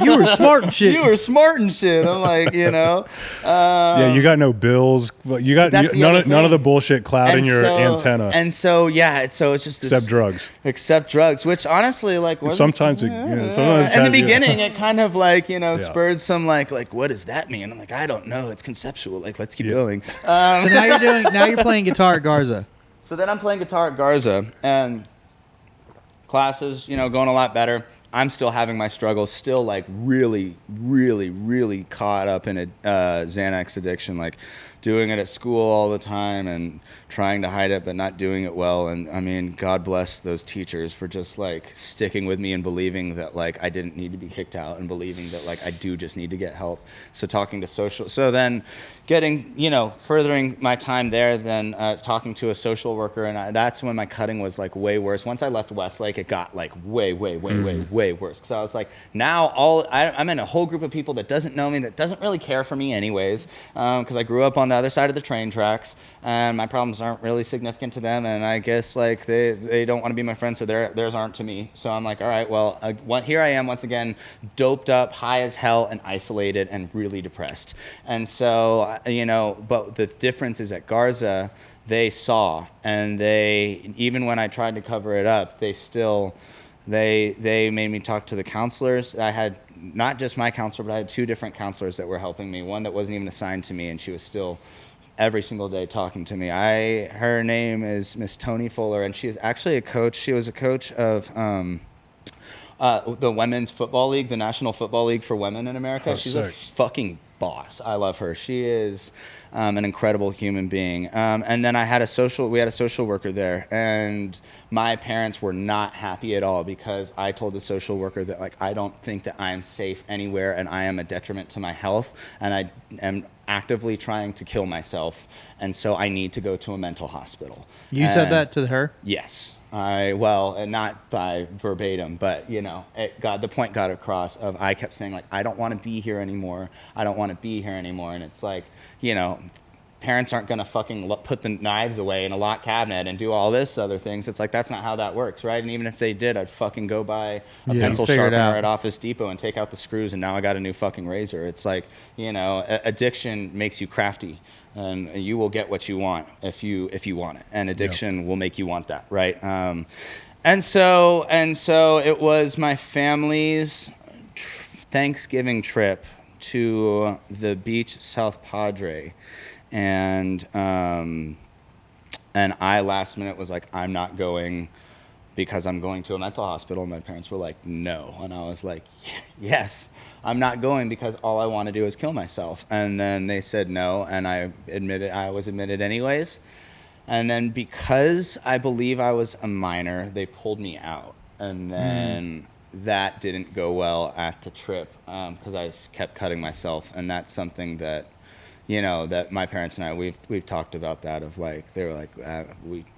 You were smart and shit. You were smart and shit. I'm like, you know. Yeah, you got no bills. You got none of the bullshit clouding your antenna. And so, yeah, it's just this. Except drugs, which honestly, like. Sometimes in the beginning, it kind of like, you know, spurred some like, what does that mean? I'm like, I don't know. It's conceptual. Like, let's keep going. So now you're playing guitar at Garza. So then I'm playing guitar at Garza, and classes, you know, going a lot better. I'm still having my struggles, still like really, really, really caught up in a Xanax addiction, like doing it at school all the time and trying to hide it, but not doing it well. And I mean, God bless those teachers for just like sticking with me and believing that like I didn't need to be kicked out and believing that like I do just need to get help. So talking to so then getting, furthering my time there, then talking to a social worker. And that's when my cutting was like way worse. Once I left Westlake, it got like way worse. Cause I was like, now I'm in a whole group of people that doesn't know me, that doesn't really care for me anyways. Cause I grew up on the other side of the train tracks and my problems aren't really significant to them. And I guess like they don't want to be my friends. So theirs aren't to me. So I'm like, all right, well, here I am once again, doped up, high as hell and isolated and really depressed. And so, but the difference is at Garza, they saw, and even when I tried to cover it up, they made me talk to the counselors. I had not just my counselor, but I had 2 different counselors that were helping me. One that wasn't even assigned to me, and she was still every single day talking to me. Her name is Miss Tony Fuller, and she is actually a coach. She was a coach of the Women's Football League, the National Football League for women in America. Oh, She's sick. a fucking boss. I love her. She is an incredible human being. And then we had a social worker there, and my parents were not happy at all because I told the social worker that like I don't think that I am safe anywhere and I am a detriment to my health and I am actively trying to kill myself, and so I need to go to a mental hospital. You said that to her? Yes. Not by verbatim, but the point got across of I kept saying like I don't want to be here anymore. I don't want to be here anymore, and it's like parents aren't gonna fucking put the knives away in a locked cabinet and do all this other things. It's like that's not how that works, right? And even if they did, I'd fucking go buy a pencil figure it out. sharpener at Office Depot and take out the screws, and now I got a new fucking razor. It's like addiction makes you crafty. And you will get what you want if you want it, and addiction will make you want that, right? And so it was my family's Thanksgiving trip to the beach, South Padre, and I last minute was like, I'm not going because I'm going to a mental hospital. And my parents were like, no, and I was like, yes. I'm not going because all I want to do is kill myself. And then they said no, and I was admitted anyways. And then because I believe I was a minor, they pulled me out. And then that didn't go well at the trip because I kept cutting myself. And that's something that, that my parents and I, we've talked about that of like, they were like,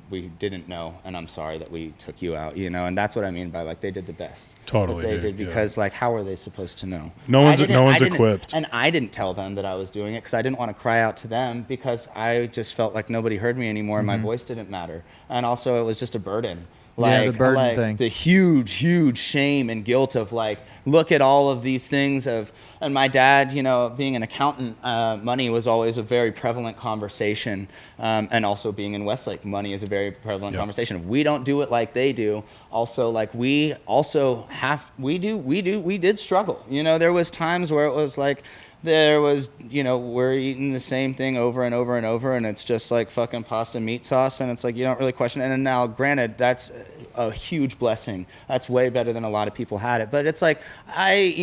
we didn't know, and I'm sorry that we took you out, and that's what I mean by like they did the best. Totally, that they did because like how are they supposed to know? No one's equipped. And I didn't tell them that I was doing it because I didn't want to cry out to them because I just felt like nobody heard me anymore and my voice didn't matter, and also it was just a burden. The burden thing. The huge shame and guilt of like, look at all of these things and my dad, being an accountant, money was always a very prevalent conversation. And also being in Westlake, money is a very prevalent conversation. If we don't do it like they do, also like we did struggle. There was times where it was like, we're eating the same thing over and over and over, and it's just like fucking pasta meat sauce, and it's like you don't really question it. And now, granted, that's a huge blessing. That's way better than a lot of people had it. But it's like I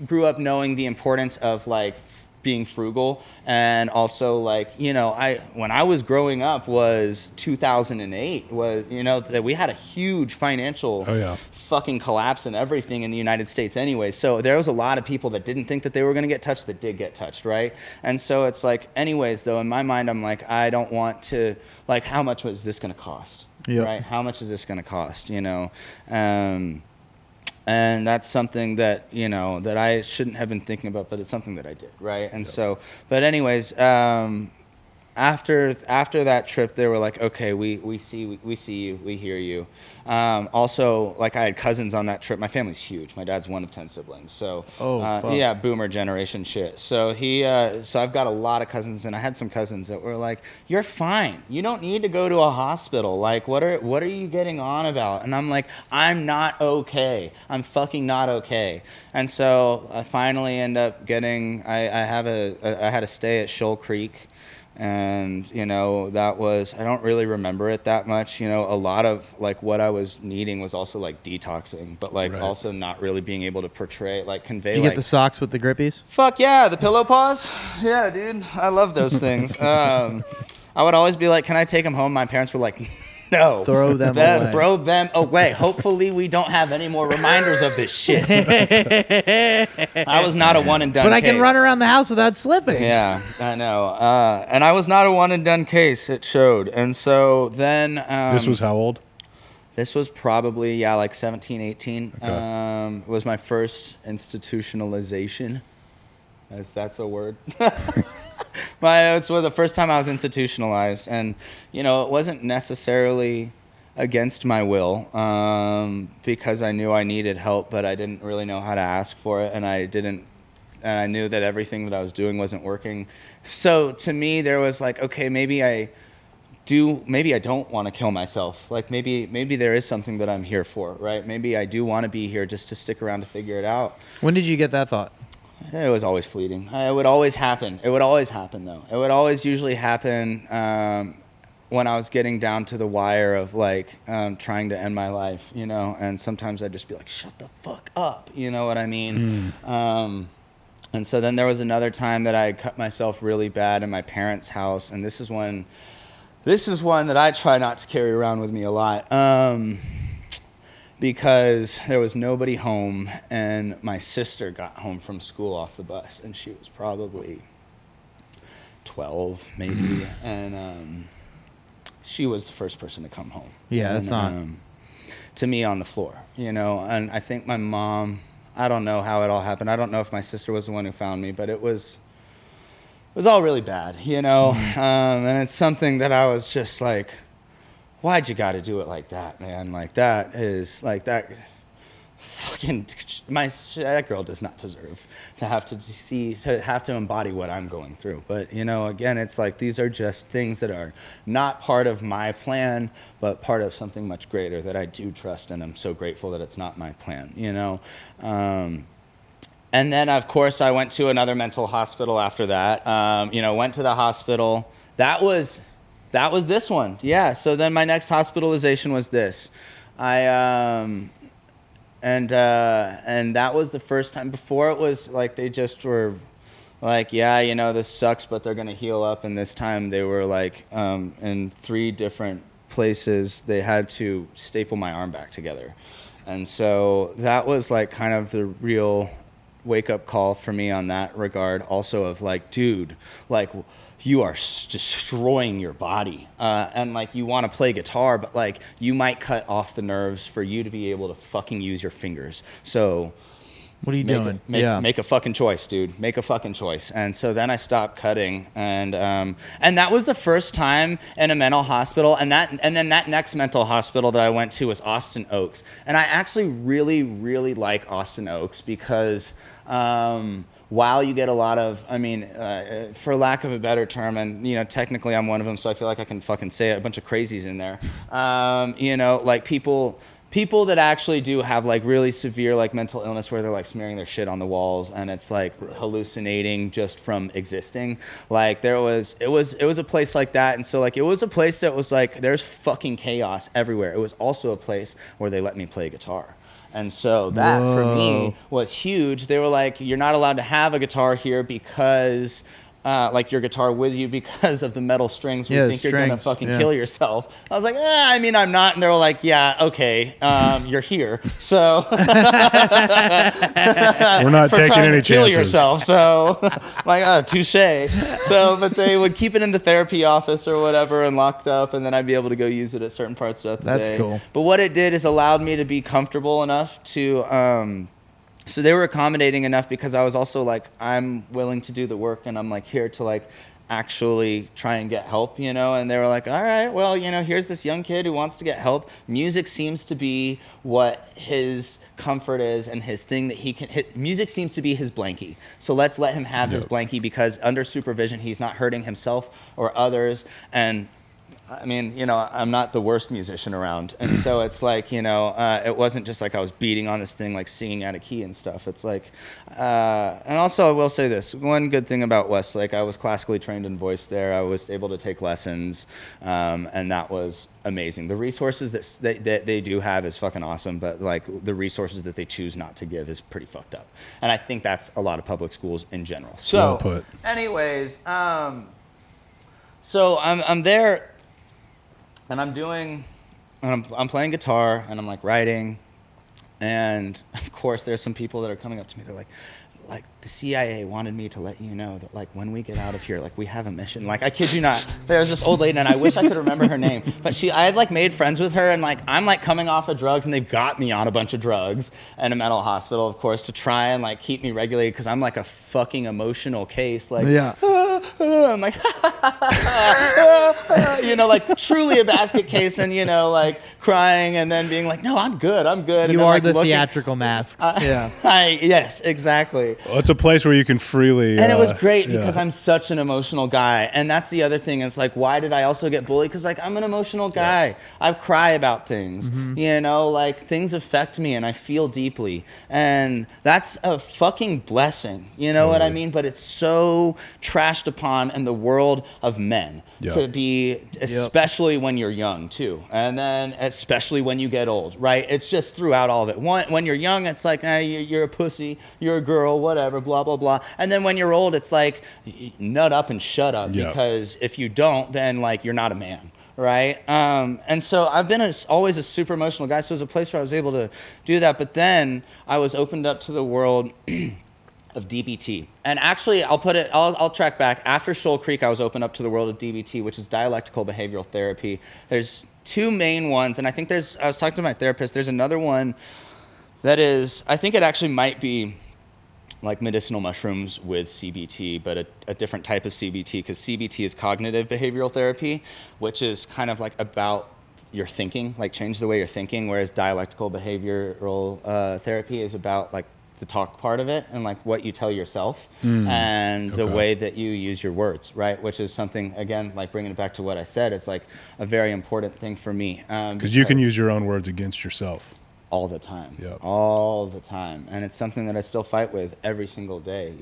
grew up knowing the importance of like being frugal, and also like when I was growing up was 2008 was that we had a huge financial fucking collapse and everything in the United States anyway. So there was a lot of people that didn't think that they were going to get touched that did get touched, right? And so it's like anyways though, in my mind I'm like, I don't want to, like, how much was this going to cost? Right? How much is this going to cost? And that's something that, that I shouldn't have been thinking about, but it's something that I did, right? And so, but anyways, after that trip, they were like, okay, we see you, we hear you. Also, like I had cousins on that trip. My family's huge. My dad's one of 10 siblings. So, boomer generation shit. So so I've got a lot of cousins, and I had some cousins that were like, you're fine. You don't need to go to a hospital. Like, what are you getting on about? And I'm like, I'm not okay. I'm fucking not okay. And so I finally end up getting, I had a stay at Shoal Creek. And, you know, that was, I don't really remember it that much. You know, a lot of like what I was needing was also like detoxing, but like Right. also not really being able to portray, like convey, Did you like, get the socks with the grippies? fuck yeah, the pillow paws. Yeah, dude, I love those things. I would always be like, can I take them home? My parents were like, no. Throw them away. Throw them away. Hopefully we don't have any more reminders of this shit. I was not a one and done But I case. can run around the house without slipping. Yeah, I know. And I was not a one and done case. It showed. And so then... This was how old? This was probably, yeah, like 17, 18. Okay. It was my first institutionalization. If that's a word. It was the first time I was institutionalized. And, you know, it wasn't necessarily against my will because I knew I needed help, but I didn't really know how to ask for it. And I knew that everything that I was doing wasn't working. So to me, there was like, okay, maybe I don't want to kill myself. Like maybe there is something that I'm here for, right? Maybe I do want to be here just to stick around to figure it out. When did you get that thought? It was always fleeting. It would always happen. It would always happen though. It would always usually happen when I was getting down to the wire of like trying to end my life, you know? And sometimes I'd just be like, shut the fuck up. You know what I mean? And so then there was another time that I cut myself really bad in my parents' house. And this is one that I try not to carry around with me a lot because there was nobody home, and my sister got home from school off the bus, and she was probably 12 maybe, and she was the first person to come home. Yeah, and, that's not... to me on the floor, you know, and I think my mom, I don't know how it all happened. I don't know if my sister was the one who found me, but it was all really bad, you know? And it's something that I was just like, why'd you got to do it like that, man? Like that fucking, that girl does not deserve to have to embody what I'm going through. But, you know, again, it's like, these are just things that are not part of my plan, but part of something much greater that I do trust. And I'm so grateful that it's not my plan, you know? And then, of course, I went to another mental hospital after that. You know, went to the hospital. That was this one. Yeah. So then my next hospitalization was this. And that was the first time. Before it was like they just were like, yeah, you know, this sucks, but they're gonna heal up. And this time they were like, in 3 different places, they had to staple my arm back together. And so that was like kind of the real wake-up call for me on that regard, also of like, dude, like, you are destroying your body, and like, you want to play guitar, but like, you might cut off the nerves for you to be able to fucking use your fingers. So what are you doing? Make a fucking choice, dude. Make a fucking choice. And so then I stopped cutting, and that was the first time in a mental hospital. And then that next mental hospital that I went to was Austin Oaks. And I actually really, really like Austin Oaks because while you get a lot of, I mean, for lack of a better term, and, you know, technically I'm one of them, so I feel like I can fucking say it, a bunch of crazies in there. You know, like people that actually do have like really severe like mental illness where they're like smearing their shit on the walls and it's like hallucinating just from existing. Like it was a place like that. And so like, it was a place that was like, there's fucking chaos everywhere. It was also a place where they let me play guitar. And so that for me was huge. They were like, you're not allowed to have a guitar here because like your guitar with you because of the metal strings. We think you're going to fucking kill yourself. I was like, I mean, I'm not. And they were like, yeah, okay, you're here. So we're not taking any kill chances. yourself. So like, touche. So, but they would keep it in the therapy office or whatever and locked up. And then I'd be able to go use it at certain parts throughout the day. That's cool. But what it did is allowed me to be comfortable enough to, so they were accommodating enough because I was also like, I'm willing to do the work and I'm like here to like actually try and get help, you know? And they were like, all right, well, you know, here's this young kid who wants to get help. Music seems to be what his comfort is and his thing that he can hit. Music seems to be his blankie. So let's let him have his blankie because under supervision, he's not hurting himself or others. And I mean, I'm not the worst musician around. And so it's like, it wasn't just like I was beating on this thing, like singing out of key and stuff. It's like, and also I will say this, one good thing about Westlake, I was classically trained in voice there. I was able to take lessons, and that was amazing. The resources that they do have is fucking awesome, but like the resources that they choose not to give is pretty fucked up. And I think that's a lot of public schools in general. So, Well put. anyways, so I'm there. And I'm playing guitar, and I'm like writing, and of course there's some people that are coming up to me. They're like the CIA wanted me to let you know that like when we get out of here, like we have a mission. Like I kid you not, there's this old lady, and I wish I could remember her name, but I had like made friends with her, and like I'm like coming off of drugs, and they've got me on a bunch of drugs and a mental hospital, of course, to try and like keep me regulated because I'm like a fucking emotional case. Like I'm like like truly a basket case, and like crying and then being like, no, I'm good. You and then, are like, the looking, theatrical masks. Yeah. yes, exactly. Well, it's a place where you can freely. And it was great yeah. because I'm such an emotional guy. And that's the other thing is like, why did I also get bullied? Because like, I'm an emotional guy. I cry about things, like things affect me and I feel deeply. And that's a fucking blessing. You know what I mean? But it's so trashed upon in the world of men to be, especially when you're young too. And then especially when you get old, right? It's just throughout all of it. When you're young, it's like, you're a pussy, you're a girl, whatever, blah, blah, blah. And then when you're old, it's like, nut up and shut up, because if you don't, then like you're not a man, right? And so I've been always a super emotional guy, so it was a place where I was able to do that. But then I was opened up to the world of DBT. And actually, I'll track back. After Shoal Creek, I was opened up to the world of DBT, which is dialectical behavioral therapy. There's two main ones, and I think I was talking to my therapist, there's another one that is, I think it actually might be like medicinal mushrooms with CBT, but a different type of CBT, because CBT is cognitive behavioral therapy, which is kind of like about your thinking, like change the way you're thinking, whereas dialectical behavioral therapy is about like the talk part of it and like what you tell yourself and the way that you use your words, right? Which is something, again, like bringing it back to what I said, it's like a very important thing for me. Because you can use your own words against yourself. All the time. Yep. All the time. And it's something that I still fight with every single day,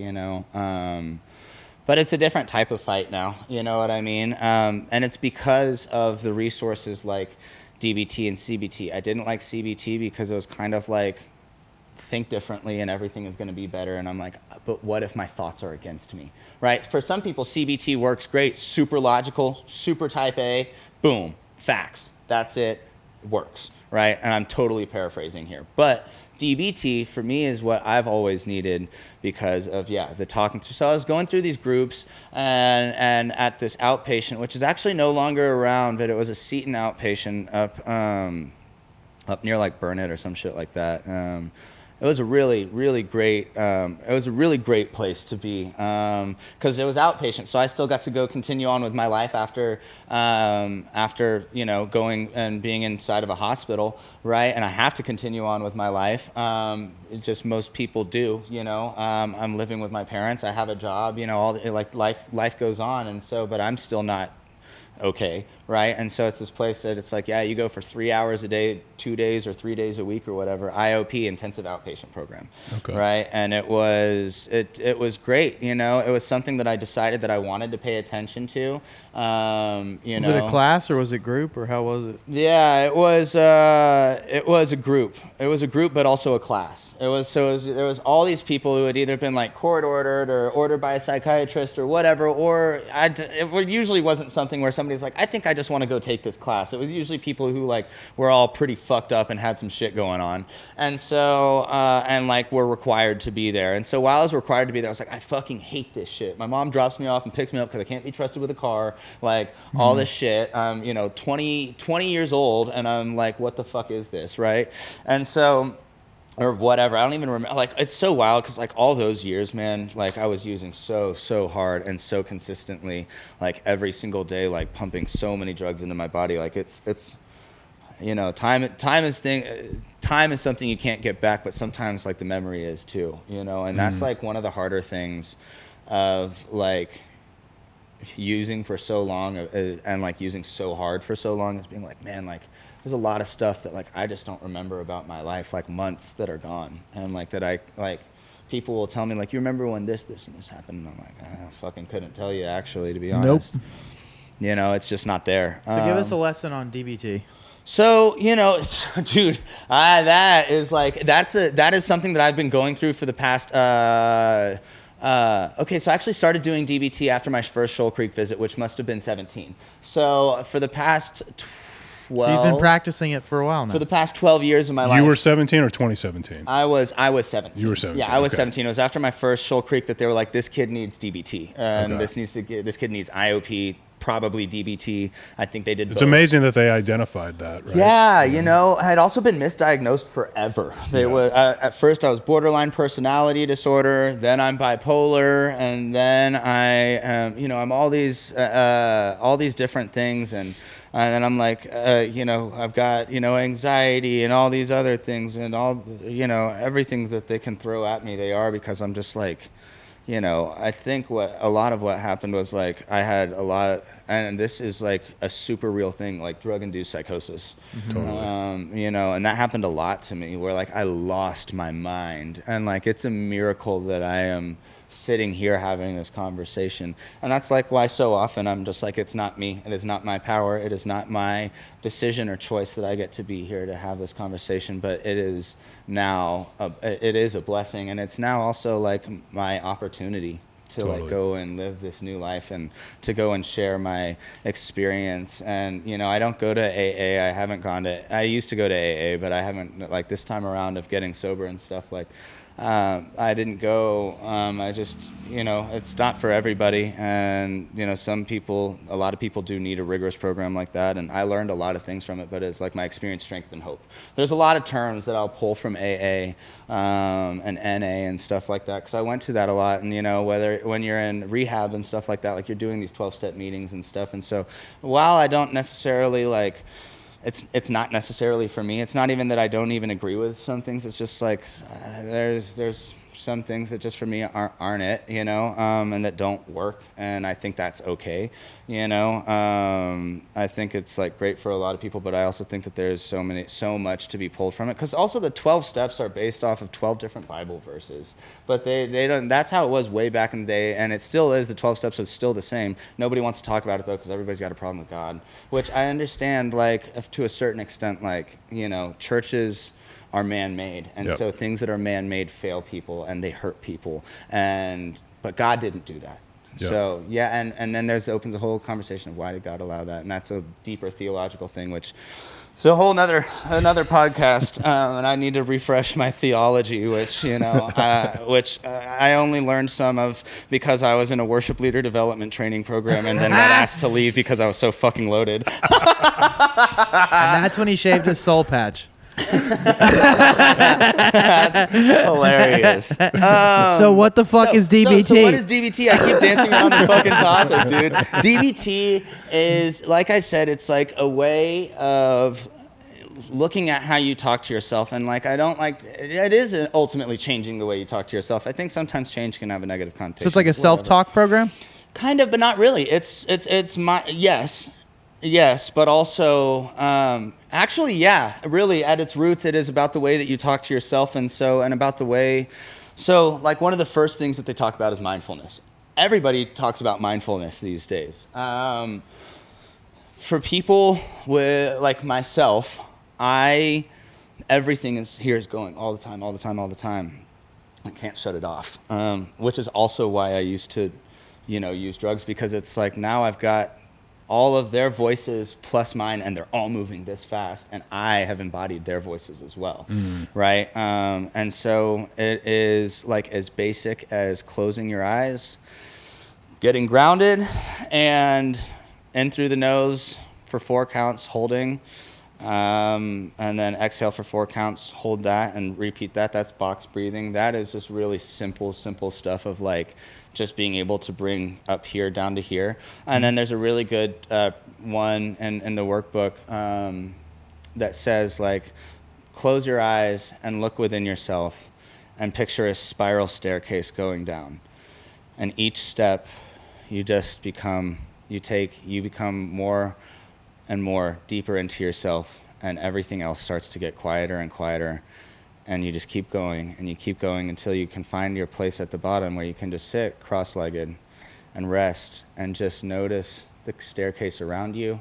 But it's a different type of fight now, you know what I mean? And it's because of the resources like DBT and CBT. I didn't like CBT because it was kind of like, think differently and everything is going to be better. And I'm like, but what if my thoughts are against me, right? For some people, CBT works great. Super logical, super type A, boom, facts. That's it, works, right? And I'm totally paraphrasing here. But DBT for me is what I've always needed because of, the talking to. So I was going through these groups and at this outpatient, which is actually no longer around, but it was a Seton outpatient up near like Burnett or some shit like that. It was a really, really great. It was a really great place to be because it was outpatient. So I still got to go continue on with my life after going and being inside of a hospital, right? And I have to continue on with my life. Just most people do, I'm living with my parents. I have a job, life goes on, and so, but I'm still not okay, right? And so it's this place that it's like, you go for 3 hours a day, 2 days or 3 days a week or whatever, IOP, intensive outpatient program, right? And it was great, It was something that I decided that I wanted to pay attention to, Was it a class or was it group or how was it? Yeah, it was a group. It was a group, but also a class. There was all these people who had either been like court ordered or ordered by a psychiatrist or whatever, or it usually wasn't something where somebody's like, I think I just want to go take this class. It was usually people who like were all pretty fucked up and had some shit going on, and so and like were required to be there. And so while I was required to be there, I was like, I fucking hate this shit. My mom drops me off and picks me up because I can't be trusted with a car. Like all this shit. 20 years old, and I'm like, what the fuck is this, right? And so, or whatever, I don't even remember. Like, it's so wild because like all those years, man, like I was using so hard and so consistently, like every single day, like pumping so many drugs into my body. Like it's time is something you can't get back, but sometimes like the memory is too, and that's like one of the harder things of like using for so long and like using so hard for so long is being like, man, like there's a lot of stuff that like I just don't remember about my life, like months that are gone, and like that I like people will tell me like, you remember when this and this happened, and I'm like, I fucking couldn't tell you actually, to be honest. You know, it's just not there. So give us a lesson on DBT. So, you know, dude, that is something that I've been going through for the past, okay, so I actually started doing DBT after my first Shoal Creek visit, which must have been 17. So for the past 12... So you've been practicing it for a while now. For the past 12 years of my life. You were 17 or 2017? I was 17. You were 17. Yeah, I was okay. 17. It was after my first Shoal Creek that they were like, this kid needs DBT. And Okay. this kid needs IOP, probably DBT. I think they did It's both. amazing that they identified that, right? Yeah, you know, I had also been misdiagnosed forever. They were at first I was borderline personality disorder, then I'm bipolar, and then I'm all these different things, and then I'm like, I've got anxiety and all these other things, and all everything that they can throw at me, they are, because I'm just like, I think a lot of what happened was like I had a lot, and this is like a super real thing, like drug-induced psychosis. Totally. And that happened a lot to me, where like I lost my mind, and like it's a miracle that I am sitting here having this conversation. And that's like why so often I'm just like, it's not me, it is not my power, it is not my decision or choice that I get to be here to have this conversation, but it is now it is a blessing, and it's now also like my opportunity to Totally. like go and live this new life, and to go and share my experience. And I don't go to AA. I used to go to AA, but I haven't, like this time around of getting sober and stuff, like I didn't go. I just, it's not for everybody. And, a lot of people do need a rigorous program like that. And I learned a lot of things from it, but it's like my experience, strength, and hope. There's a lot of terms that I'll pull from AA and NA and stuff like that, because I went to that a lot. And, when you're in rehab and stuff like that, like you're doing these 12-step meetings and stuff. And so while I don't necessarily like, it's not necessarily for me. It's not even that I don't even agree with some things. It's just like there's some things that just for me aren't it, and that don't work. And I think that's okay, I think it's like great for a lot of people, but I also think that there's so much to be pulled from it. Because also the 12 steps are based off of 12 different Bible verses, but they don't. That's how it was way back in the day, and it still is. The 12 steps is still the same. Nobody wants to talk about it though, because everybody's got a problem with God, which I understand, like to a certain extent. Like churches are man-made, and Yep. so things that are man-made fail people and they hurt people, but God didn't do that. Yep. So yeah, and then opens a whole conversation of why did God allow that, and that's a deeper theological thing, which is a whole another podcast, and I need to refresh my theology, which I only learned some of because I was in a worship leader development training program, and then got asked to leave because I was so fucking loaded. And that's when he shaved his soul patch. That's hilarious. So what the fuck is DBT? So what is DBT? I keep dancing around the fucking topic, dude. DBT is, like I said, it's like a way of looking at how you talk to yourself, and like it is ultimately changing the way you talk to yourself. I think sometimes change can have a negative connotation. So it's like a self-talk program? Kind of, but not really. It's my yes, but also actually, yeah, really at its roots, it is about the way that you talk to yourself, and about the way. So like one of the first things that they talk about is mindfulness. Everybody talks about mindfulness these days. For people with like myself, everything is going all the time. I can't shut it off, which is also why I used to, use drugs, because it's like now I've got all of their voices plus mine, and they're all moving this fast, and I have embodied their voices as well, right? And so it is like as basic as closing your eyes, getting grounded, and in through the nose for 4 counts, holding, and then exhale for 4 counts, hold that, and repeat that. That's box breathing. That is just really simple stuff of like just being able to bring up here down to here. And then there's a really good one in the workbook that says like, close your eyes and look within yourself and picture a spiral staircase going down. And each step you just become more and more deeper into yourself, and everything else starts to get quieter and quieter, and you just keep going and you keep going until you can find your place at the bottom where you can just sit cross-legged and rest and just notice the staircase around you,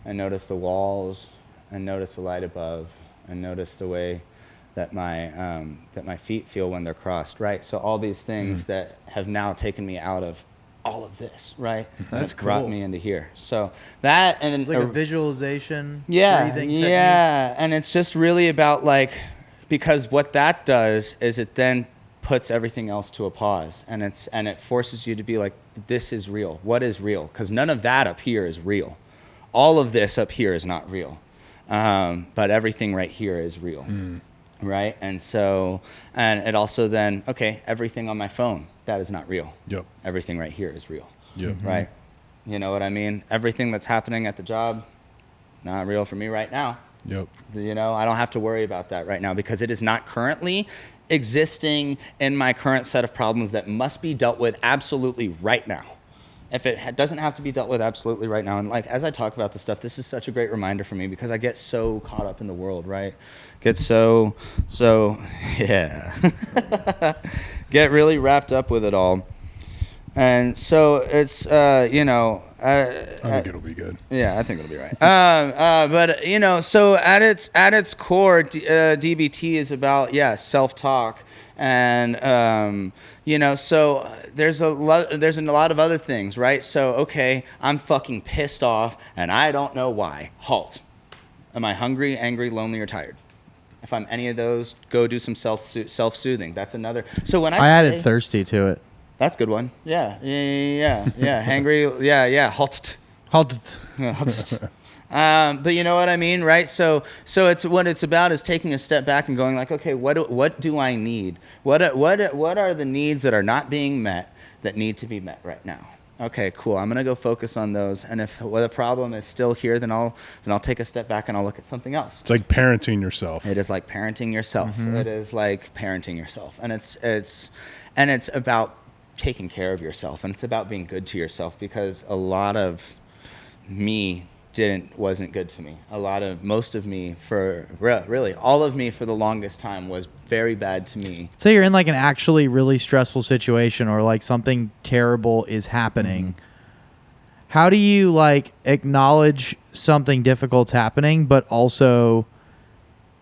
and notice the walls, and notice the light above, and notice the way that my feet feel when they're crossed, right? So all these things that have now taken me out of all of this, right? That's brought cool. me into here. So that, and It's like a visualization, yeah, breathing yeah, and it's just really about like, because what that does is it then puts everything else to a pause, and it forces you to be like, this is real. What is real? Because none of that up here is real. All of this up here is not real, but everything right here is real. Right? And so, and it also then, okay, everything on my phone, that is not real. Yep. Everything right here is real. Yep. Right? You know what I mean? Everything that's happening at the job, not real for me right now. Yep. You know, I don't have to worry about that right now because it is not currently existing in my current set of problems that must be dealt with absolutely right now. If it doesn't have to be dealt with absolutely right now, and like as I talk about this stuff, this is such a great reminder for me because I get so caught up in the world, right? Get yeah, get really wrapped up with it all, and so it's you know, I think it'll be good. yeah, I think it'll be right. But you know, so at its core, DBT is about self-talk, and you know, so there's a lot of other things, right? So okay, I'm fucking pissed off, and I don't know why. Halt. Am I hungry, angry, lonely, or tired? If I'm any of those, go do some self-soothing. That's another. So when I added thirsty to it. that's a good one. Yeah. Hangry. Yeah. Halt. Halt. But you know what I mean, right? So it's what it's about is taking a step back and going like, okay, what do I need? What are the needs that are not being met that need to be met right now? Okay, cool. I'm gonna go focus on those, and if the problem is still here, then I'll take a step back and I'll look at something else. It's like parenting yourself. It is like parenting yourself. It is like parenting yourself, and it's about taking care of yourself, and it's about being good to yourself because a lot of me wasn't good to me. Most of me for really all of me for the longest time was very bad to me. Say you're in like an actually really stressful situation or like something terrible is happening. How do you like acknowledge something difficult's happening, but also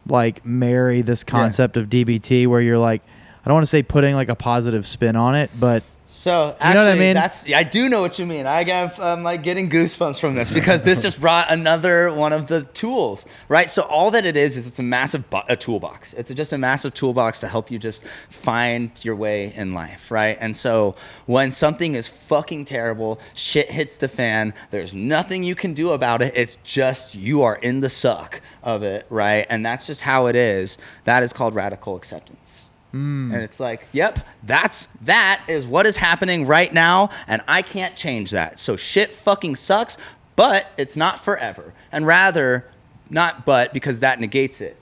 like marry this concept of DBT where you're like, I don't want to say putting like a positive spin on it, but So actually, you know what I mean? I do know what you mean. I'm like getting goosebumps from this because this just brought another one of the tools, right? So all that it is it's a massive toolbox. It's just a massive toolbox to help you just find your way in life, right? And so when something is fucking terrible, shit hits the fan, there's nothing you can do about it. It's just you are in the suck of it, right? And that's just how it is. That is called radical acceptance. And it's like, yep, that is what is happening right now, and I can't change that. So shit fucking sucks, but it's not forever. And rather, not but, because that negates it.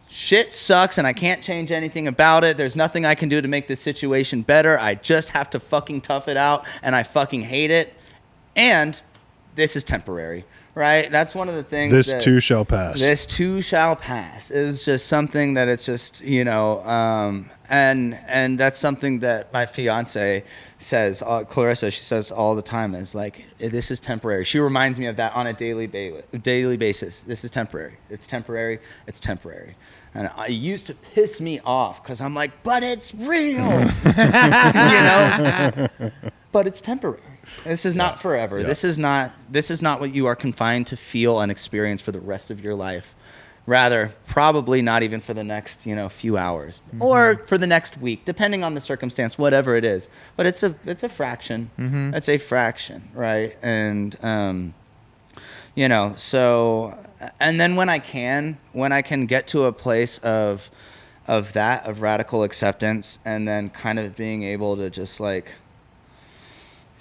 Shit sucks, and I can't change anything about it. There's nothing I can do to make this situation better. I just have to fucking tough it out, and I fucking hate it. And this is temporary. Right? That's one of the things. This too shall pass. This too shall pass is just something that it's just, you know, and that's something that my fiance says, Clarissa, she says all the time is like, this is temporary. She reminds me of that on a daily basis. This is temporary. It's temporary. It's temporary. And it used to piss me off because I'm like, but it's real, you know, but it's temporary. This is not forever. Yeah. This is not what you are confined to feel and experience for the rest of your life. Rather, probably not even for the next, few hours or for the next week, depending on the circumstance, whatever it is. But it's a fraction. It's a fraction, right? And so, and then when I can get to a place of radical acceptance, and then kind of being able to just like,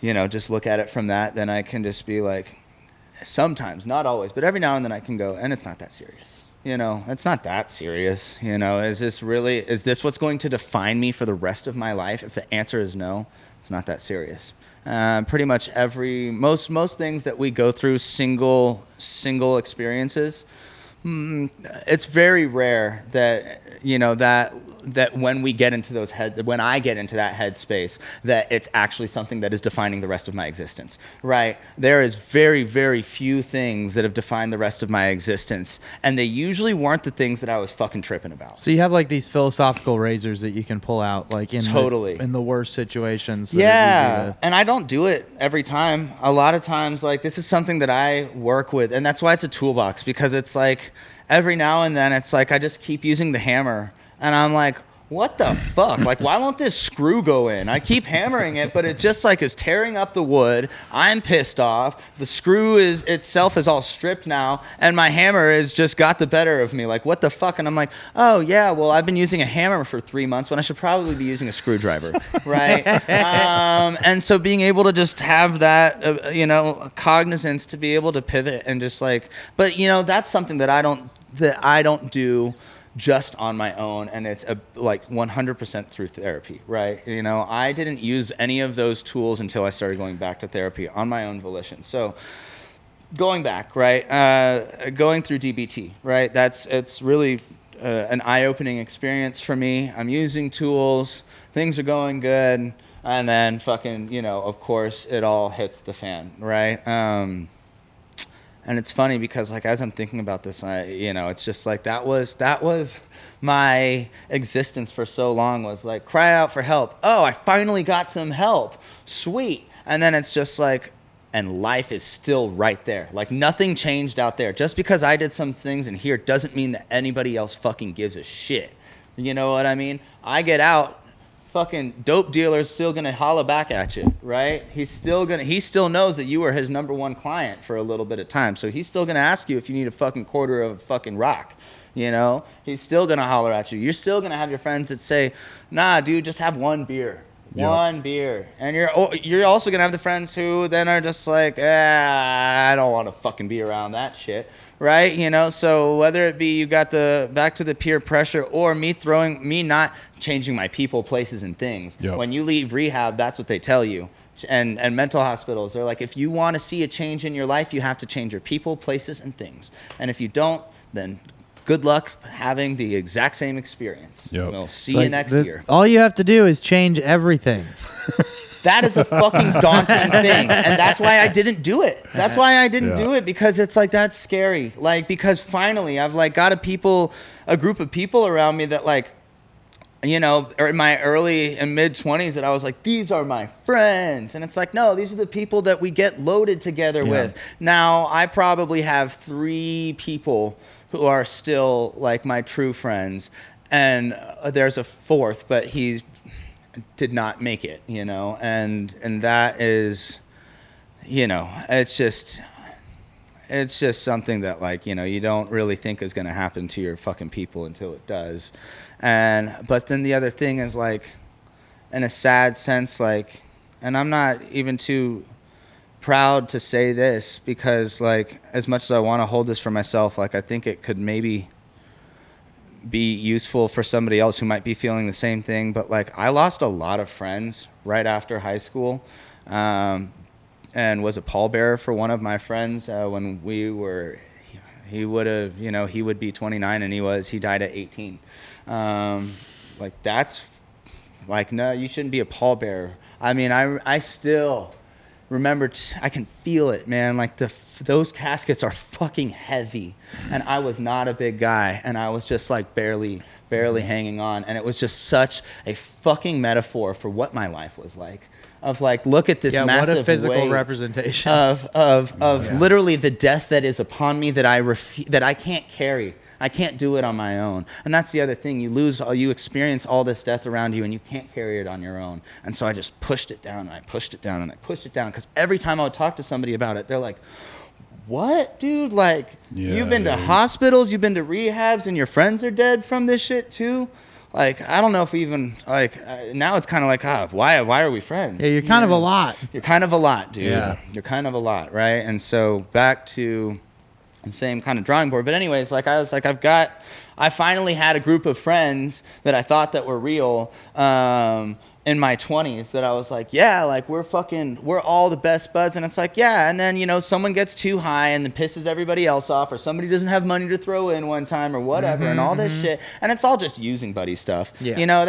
just look at it from that, then I can just be like, sometimes, not always, but every now and then I can go, and it's not that serious. It's not that serious. Is this what's going to define me for the rest of my life? If the answer is no, it's not that serious. Pretty much most things that we go through single experiences. It's very rare that that when we get into when I get into that headspace, that it's actually something that is defining the rest of my existence, right? There is very, very few things that have defined the rest of my existence, and they usually weren't the things that I was fucking tripping about. So you have like these philosophical razors that you can pull out, like in Totally. in the worst situations. That are Yeah, easy to- and I don't do it every time. A lot of times, like, this is something that I work with, and that's why it's a toolbox, because it's like every now and then it's like I just keep using the hammer, and I'm like, what the fuck? Like, why won't this screw go in? I keep hammering it, but it just like is tearing up the wood. I'm pissed off. The screw itself is all stripped now, and my hammer has just got the better of me. Like, what the fuck? And I'm like, oh yeah, well, I've been using a hammer for 3 months when I should probably be using a screwdriver, right? And so being able to just have that, cognizance to be able to pivot and just like, but that's something that I don't do just on my own, and it's like 100% through therapy, right? I didn't use any of those tools until I started going back to therapy on my own volition. So going back, right, going through DBT, right, it's really an eye-opening experience for me. I'm using tools, things are going good, and then fucking, of course, it all hits the fan, right? And it's funny because, like, as I'm thinking about this, it's just like that was my existence for so long, was like, cry out for help. Oh, I finally got some help. Sweet. And then it's just like, and life is still right there. Like, nothing changed out there. Just because I did some things in here doesn't mean that anybody else fucking gives a shit. You know what I mean? I get out, fucking dope dealer's still gonna holler back at you, right? He still knows that you were his number one client for a little bit of time, so he's still gonna ask you if you need a fucking quarter of a fucking rock. He's still gonna holler at you. You're still gonna have your friends that say, nah, dude, just have one beer. One beer. And you're also gonna have the friends who then are just like, I don't want to fucking be around that shit, right? So whether it be you got back to the peer pressure, or me not changing my people, places, and things. Yep. When you leave rehab, that's what they tell you. And mental hospitals, they're like, if you want to see a change in your life, you have to change your people, places, and things. And if you don't, then good luck having the exact same experience. Yep. We'll see you next year. All you have to do is change everything. That is a fucking daunting thing. And that's why I didn't do it. That's why I didn't do it, because it's like, that's scary. Like, because finally I've like got a group of people around me that, like, or in my early and mid 20s, that I was like, these are my friends. And it's like, no, these are the people that we get loaded together with. Now, I probably have 3 people who are still like my true friends. And there's a 4th, but he did not make it, and that is, it's just something that, like, you don't really think is going to happen to your fucking people until it does. But then the other thing is, like, in a sad sense, like, and I'm not even too proud to say this, because, like, as much as I want to hold this for myself, like, I think it could maybe be useful for somebody else who might be feeling the same thing. But, like, I lost a lot of friends right after high school, and was a pallbearer for one of my friends when he would be 29, and he died at 18. Like, that's like, no, you shouldn't be a pallbearer. I mean, I still remember, I can feel it, man. Like, those caskets are fucking heavy, and I was not a big guy, and I was just like barely hanging on, and it was just such a fucking metaphor for what my life was like. Of like, look at this massive what a physical weight representation of literally the death that is upon me, that I can't carry. I can't do it on my own. And that's the other thing. You experience all this death around you, and you can't carry it on your own. And so I just pushed it down, and I pushed it down, and I pushed it down. Because every time I would talk to somebody about it, they're like, what, dude? Like, you've been to hospitals, you've been to rehabs, and your friends are dead from this shit too? Like, I don't know if we even, like, now it's kind of like, why are we friends? Yeah, you're kind of a lot. You're kind of a lot, dude. Yeah. You're kind of a lot, right? And so back to the same kind of drawing board. But anyways, like, I was like, I finally had a group of friends that I thought that were real, in my 20s that I was like, yeah, like we're all the best buds. And it's like, yeah. And then, you know, someone gets too high and then pisses everybody else off, or somebody doesn't have money to throw in one time or whatever, and all this shit. And it's all just using buddy stuff. Yeah. You know,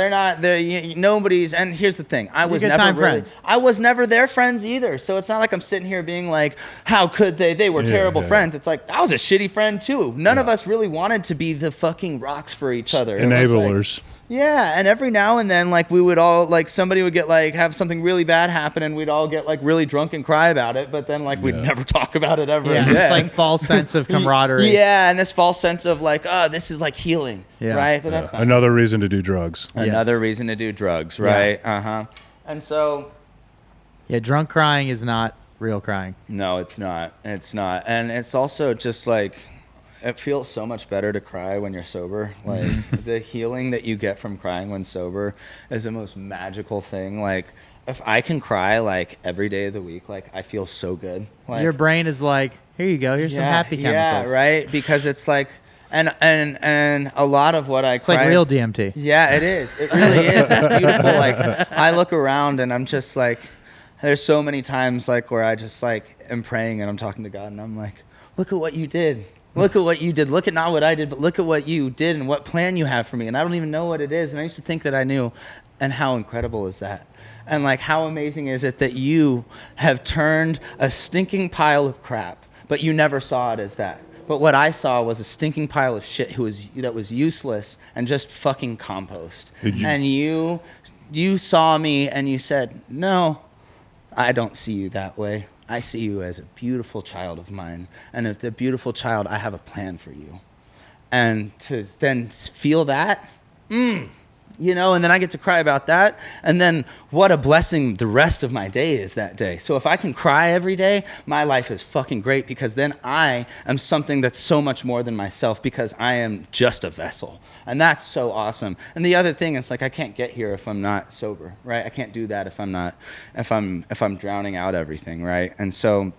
nobody's, and here's the thing. I was never their friends either. So it's not like I'm sitting here being like, how could they? They were terrible friends. It's like, I was a shitty friend too. None of us really wanted to be the fucking rocks for each other. Enablers. Yeah, and every now and then, like, we would all, like, somebody would get, like, have something really bad happen, and we'd all get, like, really drunk and cry about it, but then, like, we'd never talk about it ever again. It's like false sense of camaraderie. Yeah, and this false sense of, like, oh, this is, like, healing, right? But that's not another reason to do drugs. Another reason to do drugs, right? And so... Yeah, drunk crying is not real crying. No, it's not. It's not. And it's also just, like... It feels so much better to cry when you're sober. Like, the healing that you get from crying when sober is the most magical thing. Like, if I can cry, like, every day of the week, like, I feel so good. Like, your brain is like, here you go. Here's some happy chemicals. Yeah, right? Because it's like... And a lot of what I It's like real DMT. Yeah, it is. It really is. It's beautiful. Like, I look around and I'm just like... There's so many times, like, where I just, like, am praying and I'm talking to God and I'm like, look at what you did. Look at what you did. Look at not what I did, but look at what you did and what plan you have for me. And I don't even know what it is. And I used to think that I knew. And how incredible is that? And, like, how amazing is it that you have turned a stinking pile of crap, but you never saw it as that. But what I saw was a stinking pile of shit that was useless and just fucking compost. And you saw me and you said, no, I don't see you that way. I see you as a beautiful child of mine. And if the beautiful child, I have a plan for you. And to then feel that, you know, and then I get to cry about that. And then what a blessing the rest of my day is that day. So if I can cry every day, my life is fucking great, because then I am something that's so much more than myself, because I am just a vessel. And that's so awesome. And the other thing is, like, I can't get here if I'm not sober, right? I can't do that if I'm drowning out everything, right? And so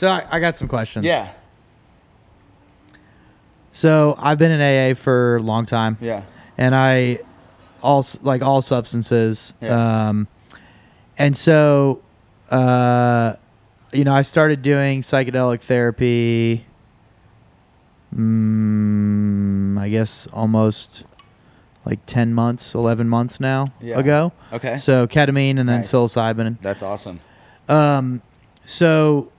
I got some questions. Yeah. So I've been in AA for a long time. Yeah. And all substances. Yeah. And so, you know, I started doing psychedelic therapy, I guess almost like 10 months, 11 months now ago. Okay. So ketamine and then Nice. psilocybin. That's awesome. So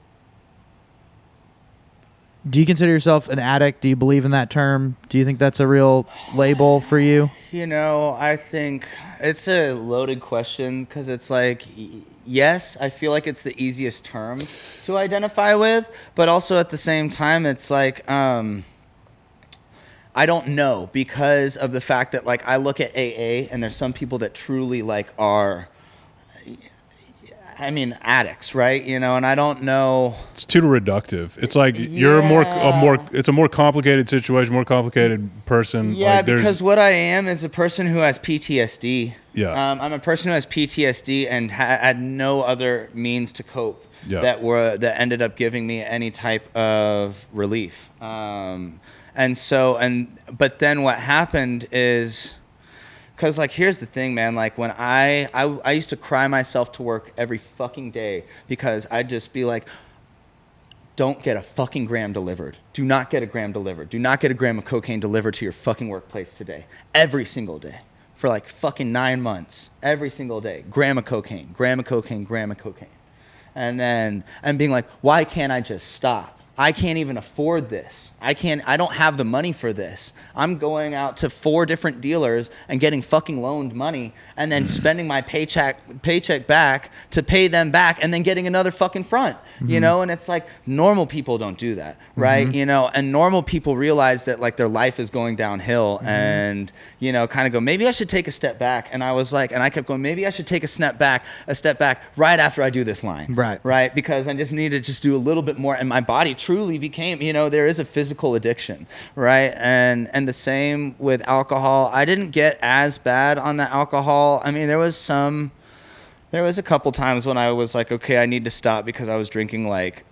do you consider yourself an addict? Do you believe in that term? Do you think that's a real label for you? You know, I think it's a loaded question, because it's like, yes, I feel like it's the easiest term to identify with, but also at the same time, it's like, I don't know, because of the fact that, like, I look at AA and there's some people that truly, like, are, I mean, addicts, right? You know, and I don't know. It's too reductive. It's like you're it's a more complicated situation, more complicated person. Yeah, like, because what I am is a person who has PTSD. Yeah. I'm a person who has PTSD and had no other means to cope that ended up giving me any type of relief. But then what happened is, because, like, here's the thing, man. Like, when I used to cry myself to work every fucking day, because I'd just be like, don't get a fucking gram delivered. Do not get a gram delivered. Do not get a gram of cocaine delivered to your fucking workplace today. Every single day. For like fucking 9 months. Every single day. Gram of cocaine. Gram of cocaine. Gram of cocaine. And being like, why can't I just stop? I can't even afford this. I don't have the money for this. I'm going out to 4 different dealers and getting fucking loaned money, and then spending my paycheck back to pay them back, and then getting another fucking front, you know? And it's like, normal people don't do that, right? You know, and normal people realize that, like, their life is going downhill, and, you know, kind of go, maybe I should take a step back. And I was like, and I kept going, maybe I should take a step back right after I do this line. Right? Because I just need to just do a little bit more, and my body truly became, you know, there is a physical addiction, right? And the same with alcohol. I didn't get as bad on the alcohol. I mean, there was a couple times when I was like, okay, I need to stop, because I was drinking like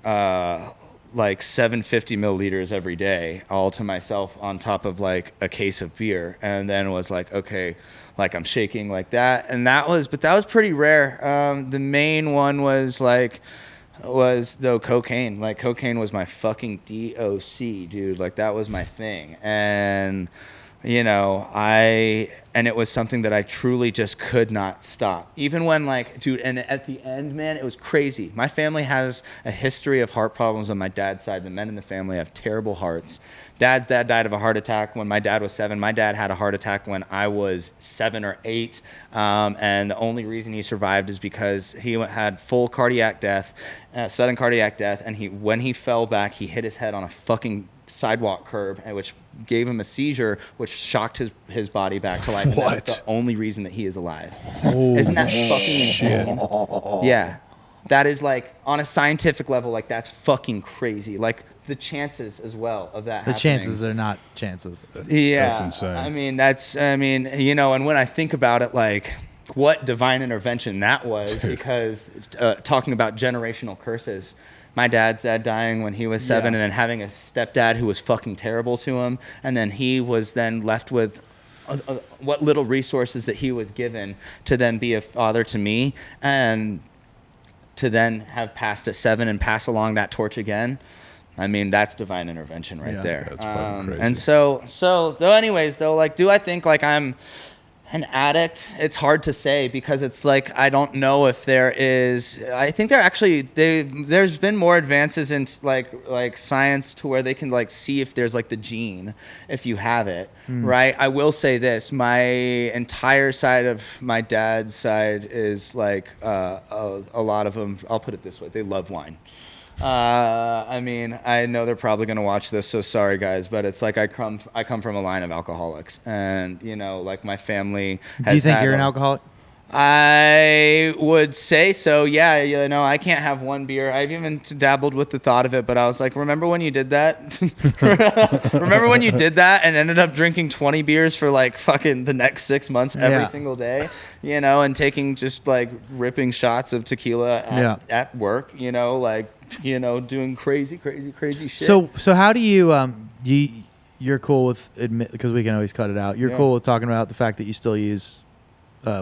like 750 milliliters every day, all to myself, on top of like a case of beer, and then was like, okay, like I'm shaking like that, and that was pretty rare. The main one was though cocaine. Like cocaine was my fucking DOC, dude. Like that was my thing, and and it was something that I truly just could not stop. Even when like, dude, and at the end, man, it was crazy. My family has a history of heart problems on my dad's side. The men in the family have terrible hearts. Dad's dad died of a heart attack when my dad was 7. My dad had a heart attack when I was 7 or 8. And the only reason he survived is because he had full cardiac death, sudden cardiac death. And when he fell back, he hit his head on a fucking sidewalk curb, which gave him a seizure, which shocked his body back to life. What? And that's the only reason that he is alive. Isn't that fucking insane? Yeah. That is like, on a scientific level, like that's fucking crazy. Like the chances as well of that happening. The chances are not chances. Yeah. That's insane. And when I think about it, like what divine intervention that was, because talking about generational curses, my dad's dad dying when he was 7, and then having a stepdad who was fucking terrible to him, and then he was then left with what little resources that he was given to then be a father to me, and to then have passed at 7 and pass along that torch again. I mean, that's divine intervention right there. That's fucking crazy. And so anyways, like, do I think like I'm an addict? It's hard to say, because it's like, I don't know if there is. I think there's been more advances in like science to where they can like see if there's like the gene, if you have it, right? I will say this: my entire side of my dad's side is like a lot of them. I'll put it this way: they love wine. I mean, I know they're probably going to watch this, so sorry guys, but it's like I come from a line of alcoholics, and like my family has. Do you think you're an alcoholic? I would say so. Yeah, I can't have one beer. I've even dabbled with the thought of it, but I was like, remember when you did that? Remember when you did that and ended up drinking 20 beers for like fucking the next 6 months every single day, and taking just like ripping shots of tequila at work, doing crazy shit. So how do you're cool with admit, because we can always cut it out. You're cool with talking about the fact that you still use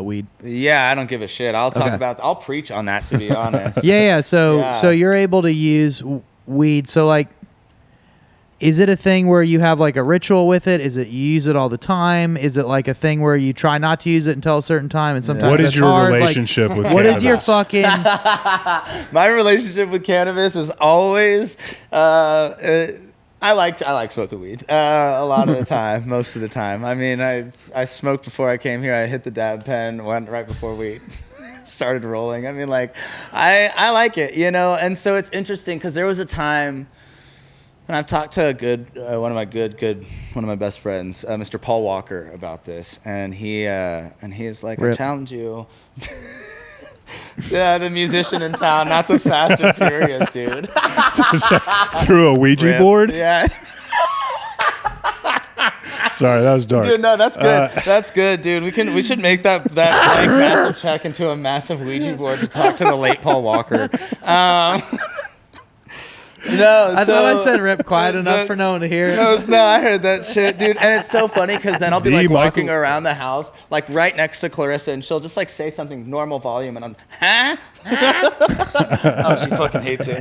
weed? Yeah, I don't give a shit. I'll preach on that, to be honest. Yeah. So you're able to use weed. So like, is it a thing where you have like a ritual with it? Is it you use it all the time? Is it like a thing where you try not to use it until a certain time, and sometimes what is that's your hard? relationship with what cannabis? is your fucking My relationship with cannabis is always I like smoking weed a lot of the time, most of the time. I mean, I smoked before I came here. I hit the dab pen, went right before we started rolling. I mean, like, I like it, And so it's interesting, because there was a time, and I've talked to one of my best friends, Mr. Paul Walker, about this, and he is like, Rip. I challenge you. Yeah, the musician in town, not the Fast and Furious dude. Through a Ouija board? Yeah. Sorry, that was dark. Dude, no, that's good. That's good, dude. We should make that like massive check into a massive Ouija board to talk to the late Paul Walker. No, I thought I said rip quiet enough for no one to hear. No, I heard that shit, dude. And it's so funny, because then I'll be like walking around the house, like right next to Clarissa, and she'll just like say something normal volume, and I'm, huh? Oh, she fucking hates it.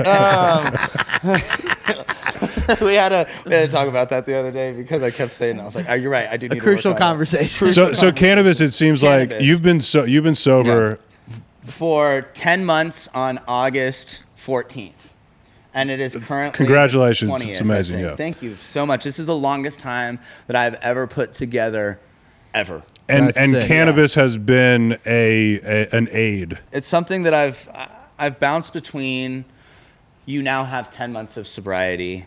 We had to talk about that the other day, because I kept saying it. I was like, "Oh, you're right. I do need A crucial conversation. So cannabis. It seems like you've been sober for 10 months on August 14th. And it is currently Congratulations. 20th, It's amazing. Yeah. Thank you so much. This is the longest time that I've ever put together, ever. And sick. cannabis has been an aid. It's something that I've bounced between. You now have 10 months of sobriety,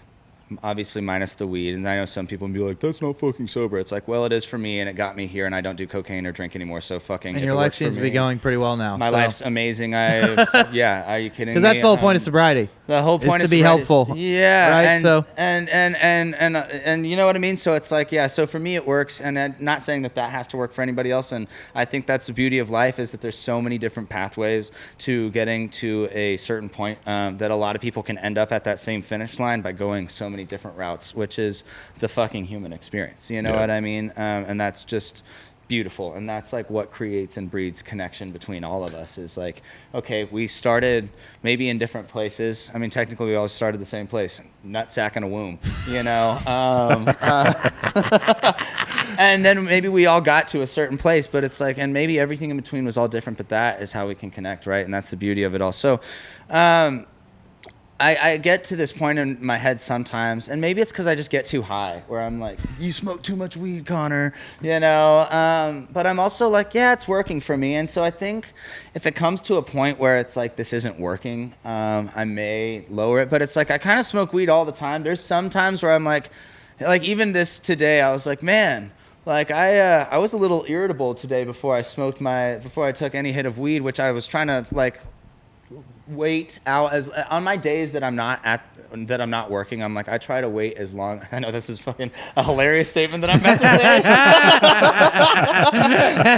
obviously minus the weed. And I know some people will be like, that's not fucking sober. It's like, well, it is for me, and it got me here, and I don't do cocaine or drink anymore. So fucking. And your life seems to be going pretty well now. My life's amazing. Are you kidding me? Because that's the whole point of sobriety. The whole point to is be write helpful. yeah, Right? and, So- and you know what I mean. So it's like, yeah. So for me, it works, and I'm not saying that has to work for anybody else. And I think that's the beauty of life is that there's so many different pathways to getting to a certain point that a lot of people can end up at that same finish line by going so many different routes, which is the fucking human experience. You know what I mean? And that's just beautiful, and that's like what creates and breeds connection between all of us is like, okay, we started maybe in different places. I mean, technically we all started the same place, nutsack and a womb, you know. And then maybe we all got to a certain place, but it's like, and maybe everything in between was all different, but that is how we can connect, right? And that's the beauty of it all. So I get to this point in my head sometimes, and maybe it's because I just get too high, where I'm like, you smoke too much weed, Connor, you know? But I'm also like, yeah, it's working for me. And so I think if it comes to a point where it's like, this isn't working, I may lower it. But it's like, I kind of smoke weed all the time. There's some times where I'm like even this today, I was like, man, like I was a little irritable today before I took any hit of weed, which I was trying to like wait out as on my days that I'm not working. I'm like, I try to wait as long. I know this is fucking a hilarious statement that I'm about to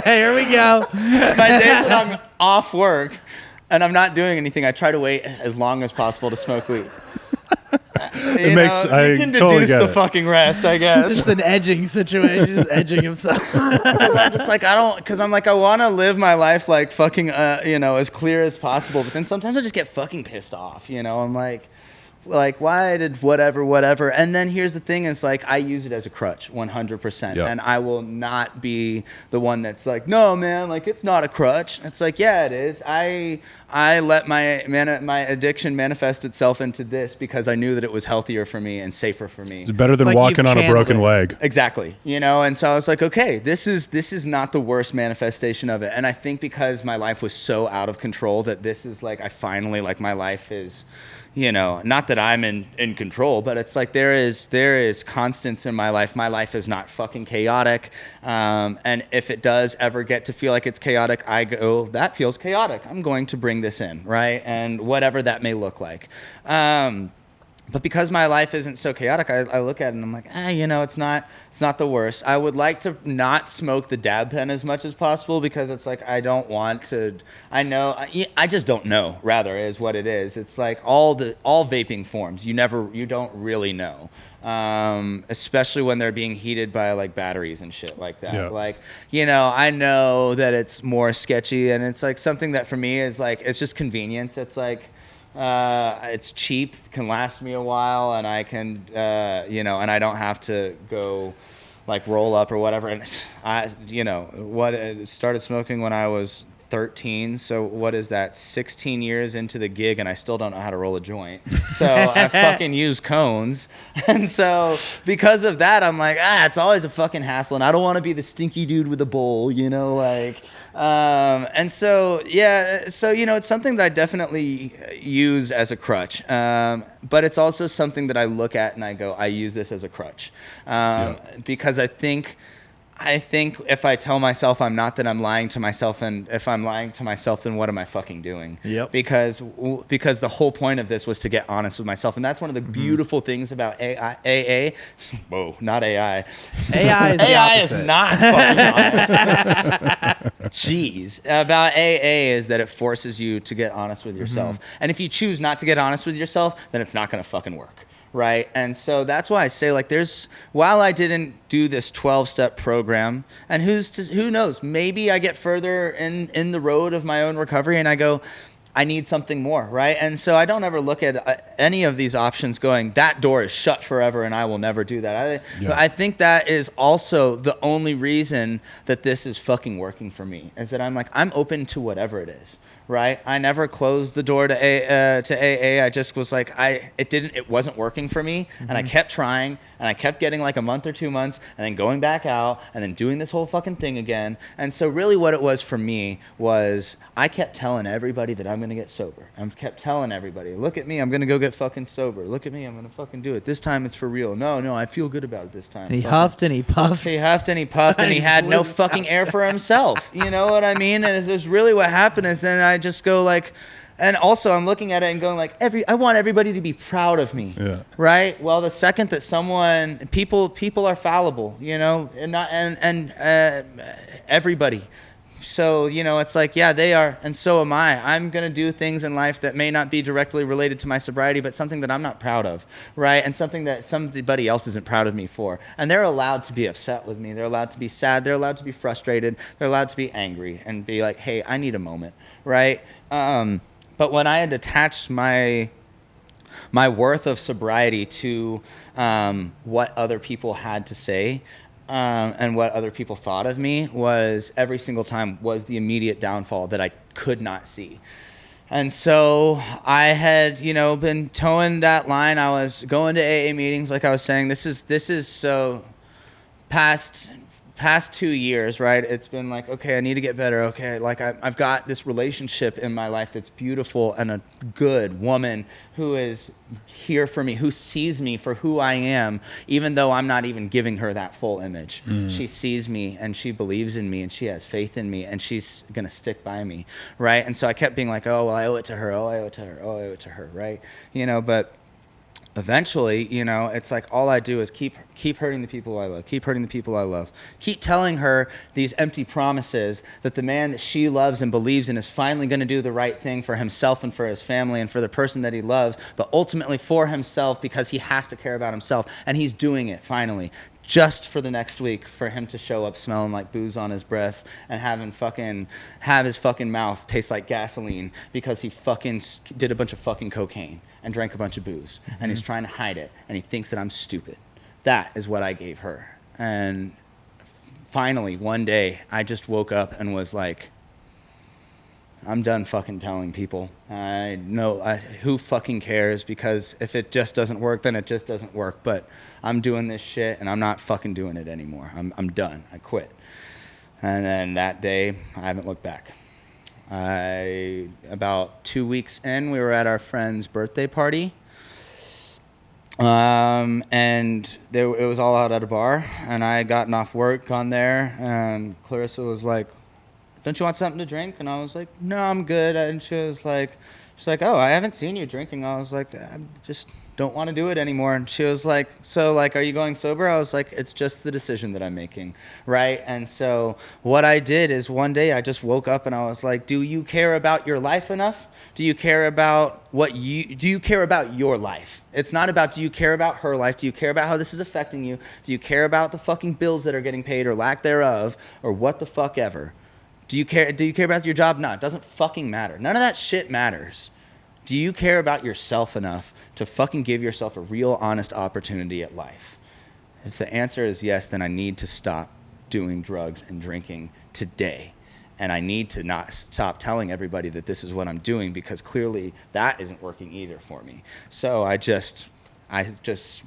say. Here we go. My days that I'm off work and I'm not doing anything, I try to wait as long as possible to smoke weed. You can deduce the fucking rest, I guess. Just an edging situation, just edging himself. Because I'm just like, I want to live my life like fucking, as clear as possible. But then sometimes I just get fucking pissed off, you know? I'm like, why did whatever. And then here's the thing is like, I use it as a crutch 100%. Yep. And I will not be the one that's like, no, man, like it's not a crutch. It's like, yeah, it is. I let my addiction manifest itself into this because I knew that it was healthier for me and safer for me. It's better than like walking you've on a broken channeled it. leg. Exactly. You know, and so I was like, okay, this is not the worst manifestation of it. And I think because my life was so out of control that this is like, I finally, like my life is, you know, not that I'm in control, but it's like there is constance in my life. My life is not fucking chaotic. And if it does ever get to feel like it's chaotic, I go, that feels chaotic. I'm going to bring this in, right? And whatever that may look like. But because my life isn't so chaotic, I look at it and I'm like, it's not the worst. I would like to not smoke the dab pen as much as possible because it's like, I don't want to, I just don't know, rather, is what it is. It's like all vaping forms, you don't really know. Especially when they're being heated by like batteries and shit like that. Yeah. Like, I know that it's more sketchy and it's like something that for me is like, it's just convenience. It's like, it's cheap, can last me a while, and I can, and I don't have to go like roll up or whatever. And I started smoking when I was 13. So what is that? 16 years into the gig, and I still don't know how to roll a joint. So I fucking use cones. And so because of that, I'm like, it's always a fucking hassle, and I don't want to be the stinky dude with a bowl, and so, yeah, so, it's something that I definitely use as a crutch. But it's also something that I look at and I go, I use this as a crutch. Because I think if I tell myself I'm not, then I'm lying to myself, and if I'm lying to myself, then what am I fucking doing? Yep. Because the whole point of this was to get honest with myself, and that's one of the beautiful things about AA. Whoa, not AI. AI is the AI is opposite. not fucking honest. Jeez, about AA is that it forces you to get honest with yourself, and if you choose not to get honest with yourself, then it's not gonna fucking work. Right. And so that's why I say, like, while I didn't do this 12-step program, and who knows, maybe I get further in the road of my own recovery and I go, I need something more. Right. And so I don't ever look at any of these options going, that door is shut forever and I will never do that. I think that is also the only reason that this is fucking working for me, is that I'm like, I'm open to whatever it is. Right, I never closed the door to AA. I just was like, it wasn't working for me, and I kept trying, and I kept getting like a month or 2 months, and then going back out, and then doing this whole fucking thing again. And so really, what it was for me was I kept telling everybody that I'm gonna get sober. I kept telling everybody, look at me, I'm gonna go get fucking sober. Look at me, I'm gonna fucking do it. This time it's for real. No, I feel good about it this time. And he huffed and he puffed. He huffed and he puffed, and he had no fucking air for himself. You know what I mean? And it's really what happened is then I just go like, And also, I'm looking at it and going like, I want everybody to be proud of me, right? Well, the second that people are fallible, you know, and everybody. So, you know, it's like, yeah, they are, and so am I. I'm going to do things in life that may not be directly related to my sobriety, but something that I'm not proud of, right? And something that somebody else isn't proud of me for. And they're allowed to be upset with me. They're allowed to be sad. They're allowed to be frustrated. They're allowed to be angry and be like, hey, I need a moment, right? But when I had attached my worth of sobriety to what other people had to say, and what other people thought of me, was every single time was the immediate downfall that I could not see. And so I had, you know, been towing that line. I was going to AA meetings, like I was saying. This is so past 2 years, right? It's been like, okay, I need to get better. Okay, like I've got this relationship in my life that's beautiful, and a good woman who is here for me, who sees me for who I am, even though I'm not even giving her that full image. She sees me and she believes in me and she has faith in me and she's gonna stick by me, right? And so I kept being like, oh, well, I owe it to her. Oh, I owe it to her. Oh, I owe it to her, right? You know, but eventually, you know, it's like all I do is keep hurting the people I love, keep hurting the people I love, keep telling her these empty promises that the man that she loves and believes in is finally going to do the right thing for himself and for his family and for the person that he loves, but ultimately for himself, because he has to care about himself, and he's doing it finally. Just for the next week, for him to show up smelling like booze on his breath and have his fucking mouth taste like gasoline because he fucking did a bunch of fucking cocaine and drank a bunch of booze, and he's trying to hide it, and he thinks that I'm stupid. That is what I gave her. And finally, one day, I just woke up and was like, I'm done fucking telling people. I know who fucking cares, because if it just doesn't work, then it just doesn't work. But I'm doing this shit and I'm not fucking doing it anymore. I'm done. I quit. And then that day, I haven't looked back. About 2 weeks in, we were at our friend's birthday party. And it was all out at a bar, and I had gotten off work, gone there, and Clarissa was like, don't you want something to drink? And I was like, no, I'm good. And she's like, oh, I haven't seen you drinking. I was like, I just don't want to do it anymore. And she was like, so like, are you going sober? I was like, it's just the decision that I'm making, right? And so what I did is one day I just woke up and I was like, do you care about your life enough? Do you care about do you care about your life? It's not about, do you care about her life? Do you care about how this is affecting you? Do you care about the fucking bills that are getting paid or lack thereof, or what the fuck ever? Do you care about your job? No, it doesn't fucking matter. None of that shit matters. Do you care about yourself enough to fucking give yourself a real, honest opportunity at life? If the answer is yes, then I need to stop doing drugs and drinking today. And I need to not stop telling everybody that this is what I'm doing, because clearly that isn't working either for me. So I just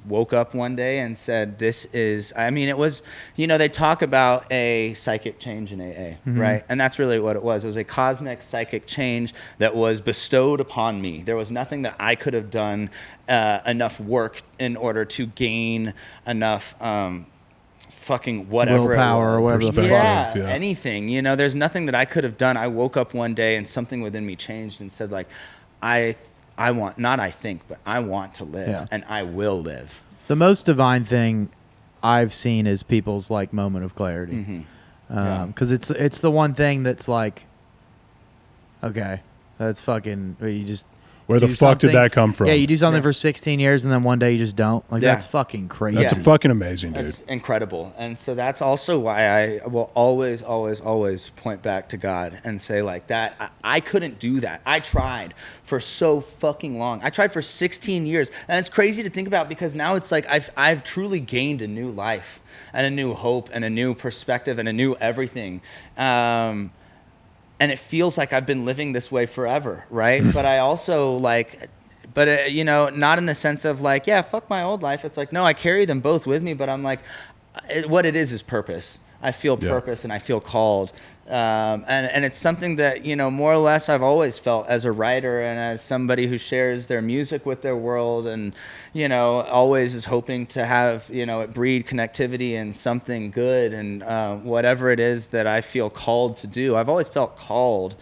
woke up one day and said, this is, I mean, it was, you know, they talk about a psychic change in AA, right? And that's really what it was. It was a cosmic psychic change that was bestowed upon me. There was nothing that I could have done enough work in order to gain enough fucking whatever willpower or whatever the fuck. Yeah, anything. You know, there's nothing that I could have done. I woke up one day and something within me changed and said, like, I want, not I think, but I want to live, and I will live. The most divine thing I've seen is people's like moment of clarity. Because it's the one thing that's like, okay, that's fucking, you just, where the fuck did that come from? Yeah, you do something for 16 years and then one day you just don't. Like, that's fucking crazy. That's fucking amazing, dude. That's incredible. And so that's also why I will always, always, always point back to God and say, like, that I couldn't do that. I tried for so fucking long. I tried for 16 years. And it's crazy to think about, because now it's like I've truly gained a new life and a new hope and a new perspective and a new everything. And it feels like I've been living this way forever, right? But I also you know, not in the sense of like, yeah, fuck my old life. It's like, no, I carry them both with me, but I'm like, what it is purpose. I feel purpose and I feel called. And it's something that, you know, more or less I've always felt as a writer and as somebody who shares their music with their world, and, you know, always is hoping to have, you know, it breed connectivity and something good, and whatever it is that I feel called to do. I've always felt called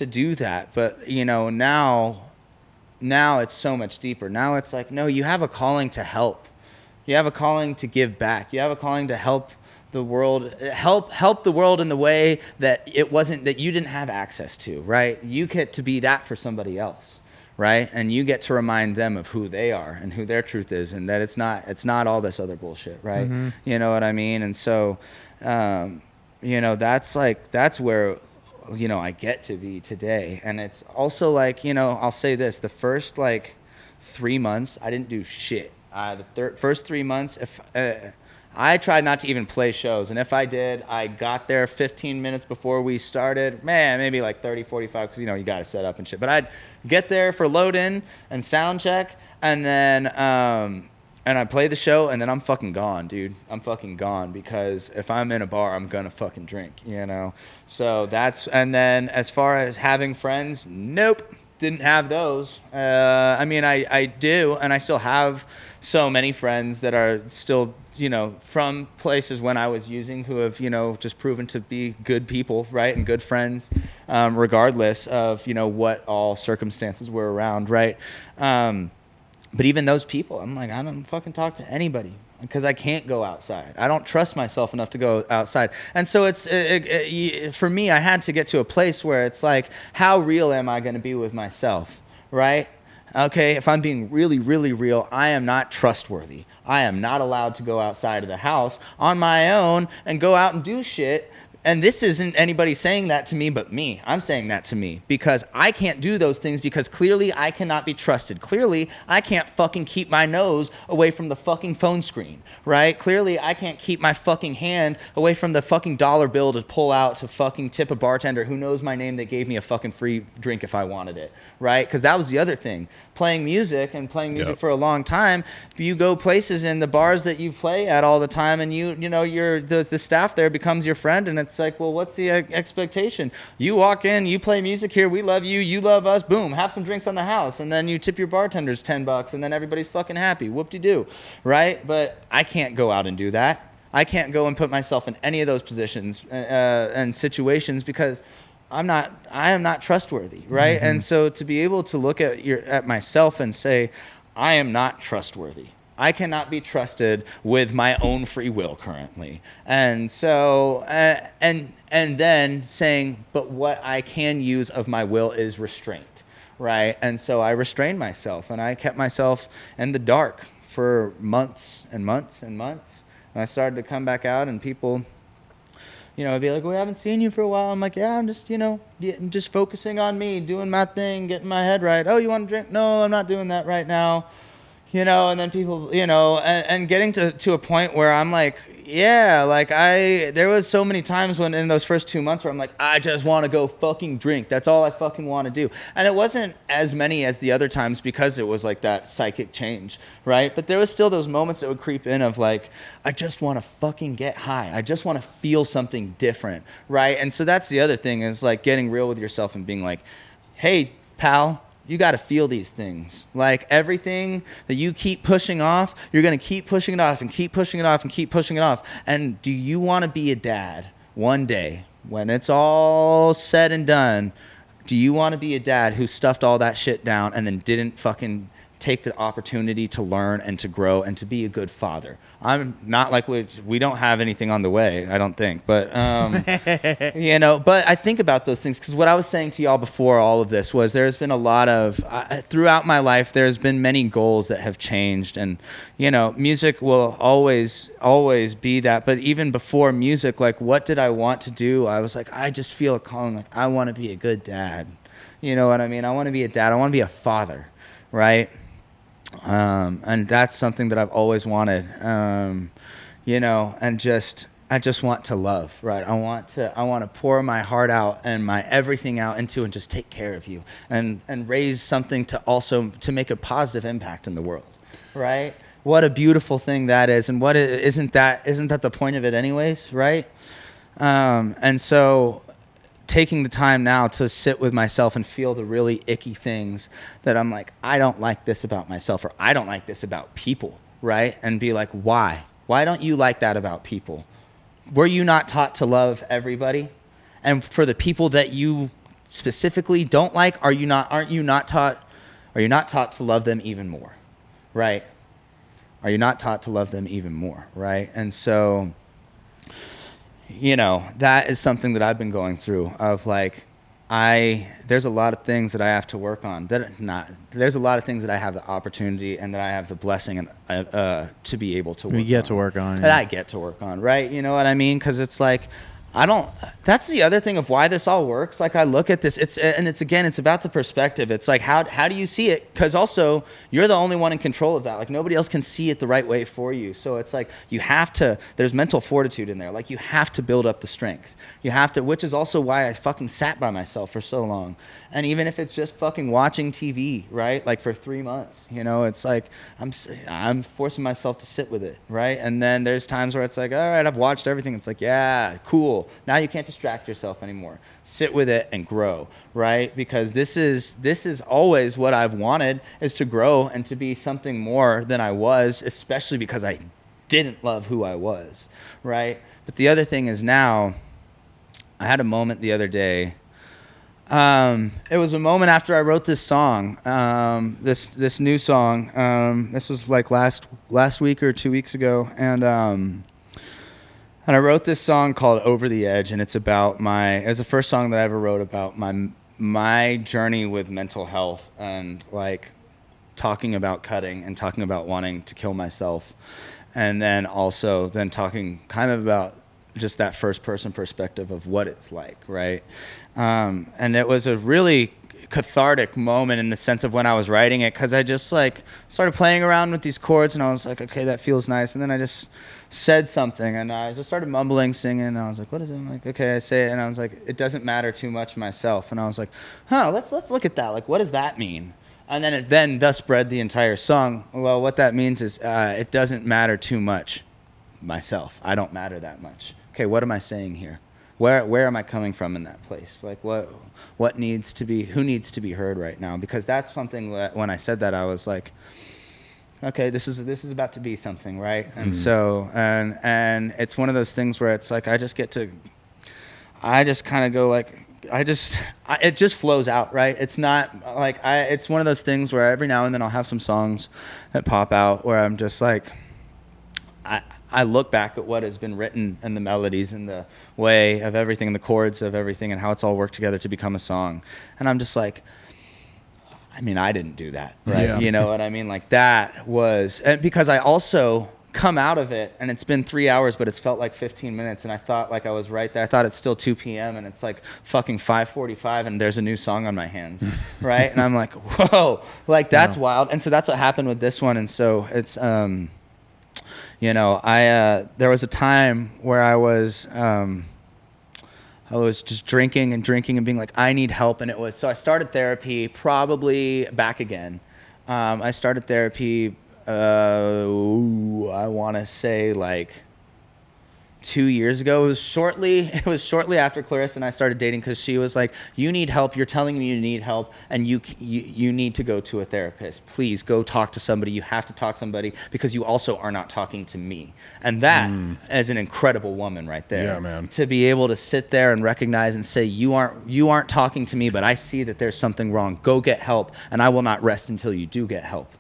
to do that. But, you know, now it's so much deeper. Now it's like, no, you have a calling to help. You have a calling to give back. You have a calling to help the world, help the world in the way that that you didn't have access to, right? You get to be that for somebody else, right? And you get to remind them of who they are and who their truth is, and that it's not all this other bullshit, right? You know what I mean? And so, you know, that's where, you know, I get to be today. And it's also like, you know, I'll say this, the first like 3 months, I didn't do shit. First 3 months, if I tried not to even play shows, and if I did, I got there 15 minutes before we started, maybe like 30, 45, because, you know, you got to set up and shit. But I'd get there for load in and sound check, and then and I play the show, and then I'm fucking gone, dude. I'm fucking gone, because if I'm in a bar, I'm gonna fucking drink, you know? So and then as far as having friends, nope. Didn't have those. I mean, I do, and I still have so many friends that are still, you know, from places when I was using, who have, you know, just proven to be good people, right, and good friends, regardless of, you know, what all circumstances were around, right? But even those people, I'm like, I don't fucking talk to anybody, because I can't go outside. I don't trust myself enough to go outside. And so for me, I had to get to a place where it's like, how real am I going to be with myself, right? Okay, if I'm being really, really real, I am not trustworthy. I am not allowed to go outside of the house on my own and go out and do shit. And this isn't anybody saying that to me but me. I'm saying that to me because I can't do those things, because clearly I cannot be trusted. Clearly I can't fucking keep my nose away from the fucking phone screen, right? Clearly I can't keep my fucking hand away from the fucking dollar bill to pull out to fucking tip a bartender who knows my name that gave me a fucking free drink if I wanted it, right? Because that was the other thing. Playing music for a long time, you go places in the bars that you play at all the time, and you know, the staff there becomes your friend, and it's like, well, what's the expectation? You walk in, you play music here, we love you, you love us, boom, have some drinks on the house, and then you tip your bartenders $10, and then everybody's fucking happy, whoop-de-doo, right? But I can't go out and do that. I can't go and put myself in any of those positions and situations, because I am not trustworthy, right? Mm-hmm. And so to be able to look at myself and say, I am not trustworthy. I cannot be trusted with my own free will currently. And so, and then saying, but what I can use of my will is restraint, right? And so I restrained myself, and I kept myself in the dark for months and months and months. And I started to come back out, and people, you know, I'd be like, we haven't seen you for a while. I'm like, yeah, I'm just, you know, just focusing on me, doing my thing, getting my head right. Oh, you want to drink? No, I'm not doing that right now. You know, and then people, you know, and getting to a point where I'm like, yeah, like there was so many times when in those first 2 months where I'm like, I just want to go fucking drink. That's all I fucking want to do. And it wasn't as many as the other times, because it was like that psychic change, right? But there was still those moments that would creep in of like, I just want to fucking get high. I just want to feel something different, right? And so that's the other thing, is like getting real with yourself and being like, hey, pal, you got to feel these things. Like everything that you keep pushing off, you're going to keep pushing it off and keep pushing it off and keep pushing it off. And do you want to be a dad one day when it's all said and done? Do you want to be a dad who stuffed all that shit down and then didn't fucking take the opportunity to learn and to grow and to be a good father? I'm not like we don't have anything on the way, I don't think. But, you know, but I think about those things, because what I was saying to y'all before all of this was there's been a lot of, throughout my life, there's been many goals that have changed. And, you know, music will always be that. But even before music, like, what did I want to do? I was like, I just feel a calling. Like, I want to be a good dad. You know what I mean? I want to be a dad. I want to be a father, right? And that's something that I've always wanted, you know, and I just want to love, right? I want to pour my heart out and my everything out into, and just take care of you and raise something to make a positive impact in the world, right? What a beautiful thing that is. And isn't that the point of it anyways, right? And so taking the time now to sit with myself and feel the really icky things that I'm like, I don't like this about myself, or I don't like this about people, right? And be like, why? Why don't you like that about people? Were you not taught to love everybody? And for the people that you specifically don't like, are you not taught to love them even more, right? Are you not taught to love them even more, right? And so, you know, that is something that I've been going through of like, there's a lot of things that I have to work on. There's a lot of things that I have the opportunity and that I have the blessing and to be able to work on. We get to work on. That I get to work on, right? You know what I mean? Because it's like, that's the other thing of why this all works. Like I look at this, it's about the perspective. It's like, how do you see it? Because also you're the only one in control of that. Like nobody else can see it the right way for you. So it's like, there's mental fortitude in there. Like you have to build up the strength. You have to, which is also why I fucking sat by myself for so long. And even if it's just fucking watching TV, right? Like for 3 months, you know, it's like, I'm forcing myself to sit with it, right? And then there's times where it's like, all right, I've watched everything. It's like, yeah, cool. Now you can't distract yourself anymore. Sit with it and grow, right? Because this is always what I've wanted, is to grow and to be something more than I was, especially because I didn't love who I was, right? But the other thing is now, I had a moment the other day. It was a moment after I wrote this song, this new song. This was like last week or 2 weeks ago, and I wrote this song called "Over the Edge," and it's about it's the first song that I ever wrote about my journey with mental health and like talking about cutting and talking about wanting to kill myself, and then also talking kind of about just that first person perspective of what it's like, right? And it was a really cathartic moment in the sense of when I was writing it, because I just like started playing around with these chords and I was like, okay, that feels nice. And then I just said something and I just started mumbling, singing, and I was like, what is it? I'm like, okay, I say it, and I was like, it doesn't matter too much myself. And I was like, let's look at that. Like, what does that mean? And then it thus bred the entire song. Well, what that means is it doesn't matter too much myself. I don't matter that much. Okay, what am I saying here? Where am I coming from in that place? Like who needs to be heard right now? Because that's something that when I said that, I was like, okay, this is about to be something, right? And so and it's one of those things where it's like I just kind of go like, it just flows out, right? It's not like it's one of those things where every now and then I'll have some songs that pop out where I'm just like, I look back at what has been written and the melodies and the way of everything, the chords of everything and how it's all worked together to become a song. And I'm just like, I mean, I didn't do that, right? Yeah. You know what I mean? Like that was, and because I also come out of it and it's been 3 hours, but it's felt like 15 minutes. And I thought like I was right there. I thought it's still 2 p.m. and it's like fucking 5:45 and there's a new song on my hands, right? And I'm like, whoa, like that's wild. And so that's what happened with this one. And so it's, you know, there was a time where I was just drinking and being like, I need help. And so I started therapy probably back again. I started therapy, I want to say like 2 years ago. It was shortly after Clarissa and I started dating, because she was like, you need help. You're telling me you need help and you need to go to a therapist. Please go talk to somebody. You have to talk to somebody because you also are not talking to me. And that is an incredible woman right there. Yeah, man. To be able to sit there and recognize and say, you aren't talking to me, but I see that there's something wrong. Go get help. And I will not rest until you do get help.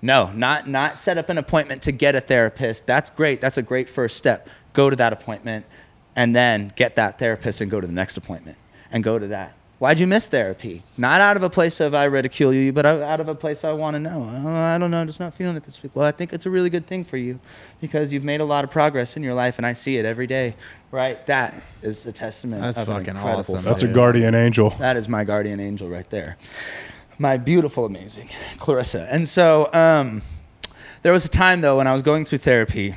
No, not set up an appointment to get a therapist. That's great. That's a great first step. Go to that appointment and then get that therapist and go to the next appointment and go to that. Why'd you miss therapy? Not out of a place of I ridicule you, but out of a place I want to know. Oh, I don't know, I'm just not feeling it this week. Well, I think it's a really good thing for you because you've made a lot of progress in your life and I see it every day, right? That is a testament That's of fucking an incredible awesome. That's a guardian angel. That is my guardian angel right there. My beautiful, amazing Clarissa. And so there was a time, though, when I was going through therapy.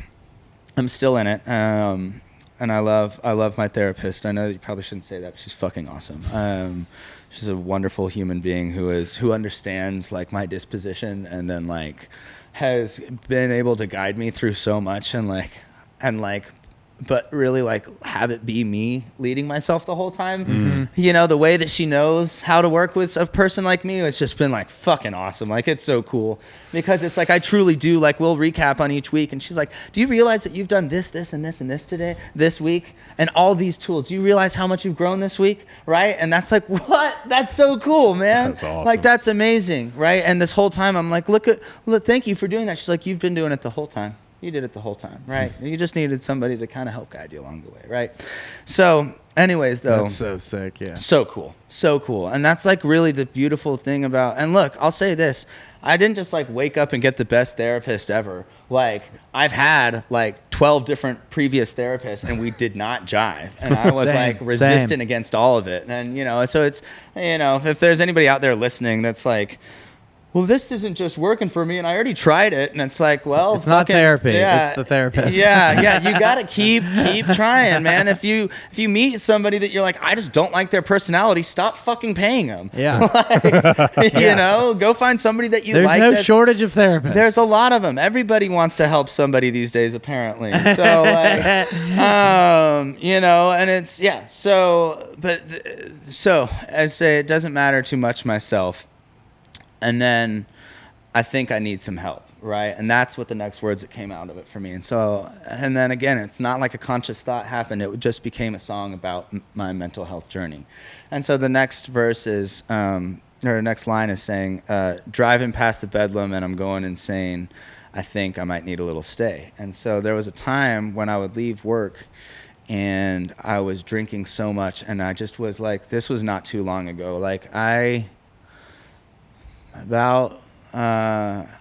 I'm still in it, and I love my therapist. I know that you probably shouldn't say that, but she's fucking awesome. She's a wonderful human being who understands like my disposition, and then like has been able to guide me through so much, and but really like have it be me leading myself the whole time. You know, the way that she knows how to work with a person like me, it's just been like fucking awesome. Like, it's so cool because it's like I truly do, like, we'll recap on each week and she's like, do you realize that you've done this and this today, this week, and all these tools? Do you realize how much you've grown this week? Right? And that's like, what? That's so cool, man. That's awesome. Like, that's amazing. Right? And this whole time I'm like, look, thank you for doing that. She's like, you've been doing it the whole time. You did it the whole time, right? You just needed somebody to kind of help guide you along the way, right? So anyways, though. That's so sick, yeah. So cool. So cool. And that's like really the beautiful thing about, and look, I'll say this. I didn't just like wake up and get the best therapist ever. Like, I've had like 12 different previous therapists and we did not jive. And I was like resistant against all of it. And, you know, so it's, you know, if there's anybody out there listening that's like, well, this isn't just working for me, and I already tried it, and it's like, well, it's not therapy. Yeah, it's the therapist. Yeah, you gotta keep trying, man. If you meet somebody that you're like, I just don't like their personality, stop fucking paying them. Yeah, like, you know, go find somebody that you like. There's no shortage of therapists. There's a lot of them. Everybody wants to help somebody these days, apparently. So, like, you know, and it's So I say, it doesn't matter too much myself. And then I think I need some help, right? And that's what the next words that came out of it for me. And so, and then again, it's not like a conscious thought happened. It just became a song about my mental health journey. And so the next verse is, or the next line is saying, driving past the bedlam and I'm going insane. I think I might need a little stay. And so there was a time when I would leave work and I was drinking so much, and I just was like, this was not too long ago. Like, I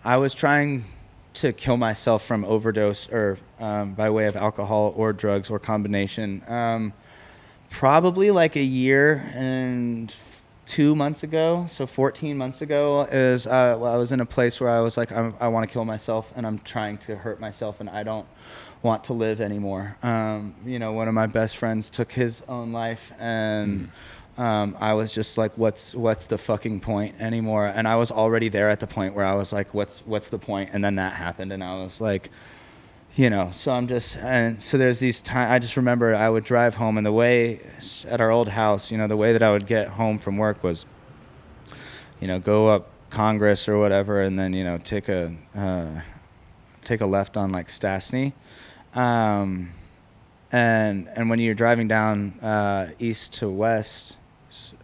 was trying to kill myself from overdose or by way of alcohol or drugs or combination. Probably like a year and 2 months ago, so 14 months ago, is I was in a place where I was like, I want to kill myself and I'm trying to hurt myself and I don't want to live anymore. You know, one of my best friends took his own life, and I was just like, what's the fucking point anymore? And I was already there at the point where I was like, what's the point? And then that happened, and I was like, you know, so so there's these times, I just remember I would drive home, and the way at our old house, you know, the way that I would get home from work was, you know, go up Congress or whatever, and then, you know, take a left on like Stastny. And when you're driving down east to west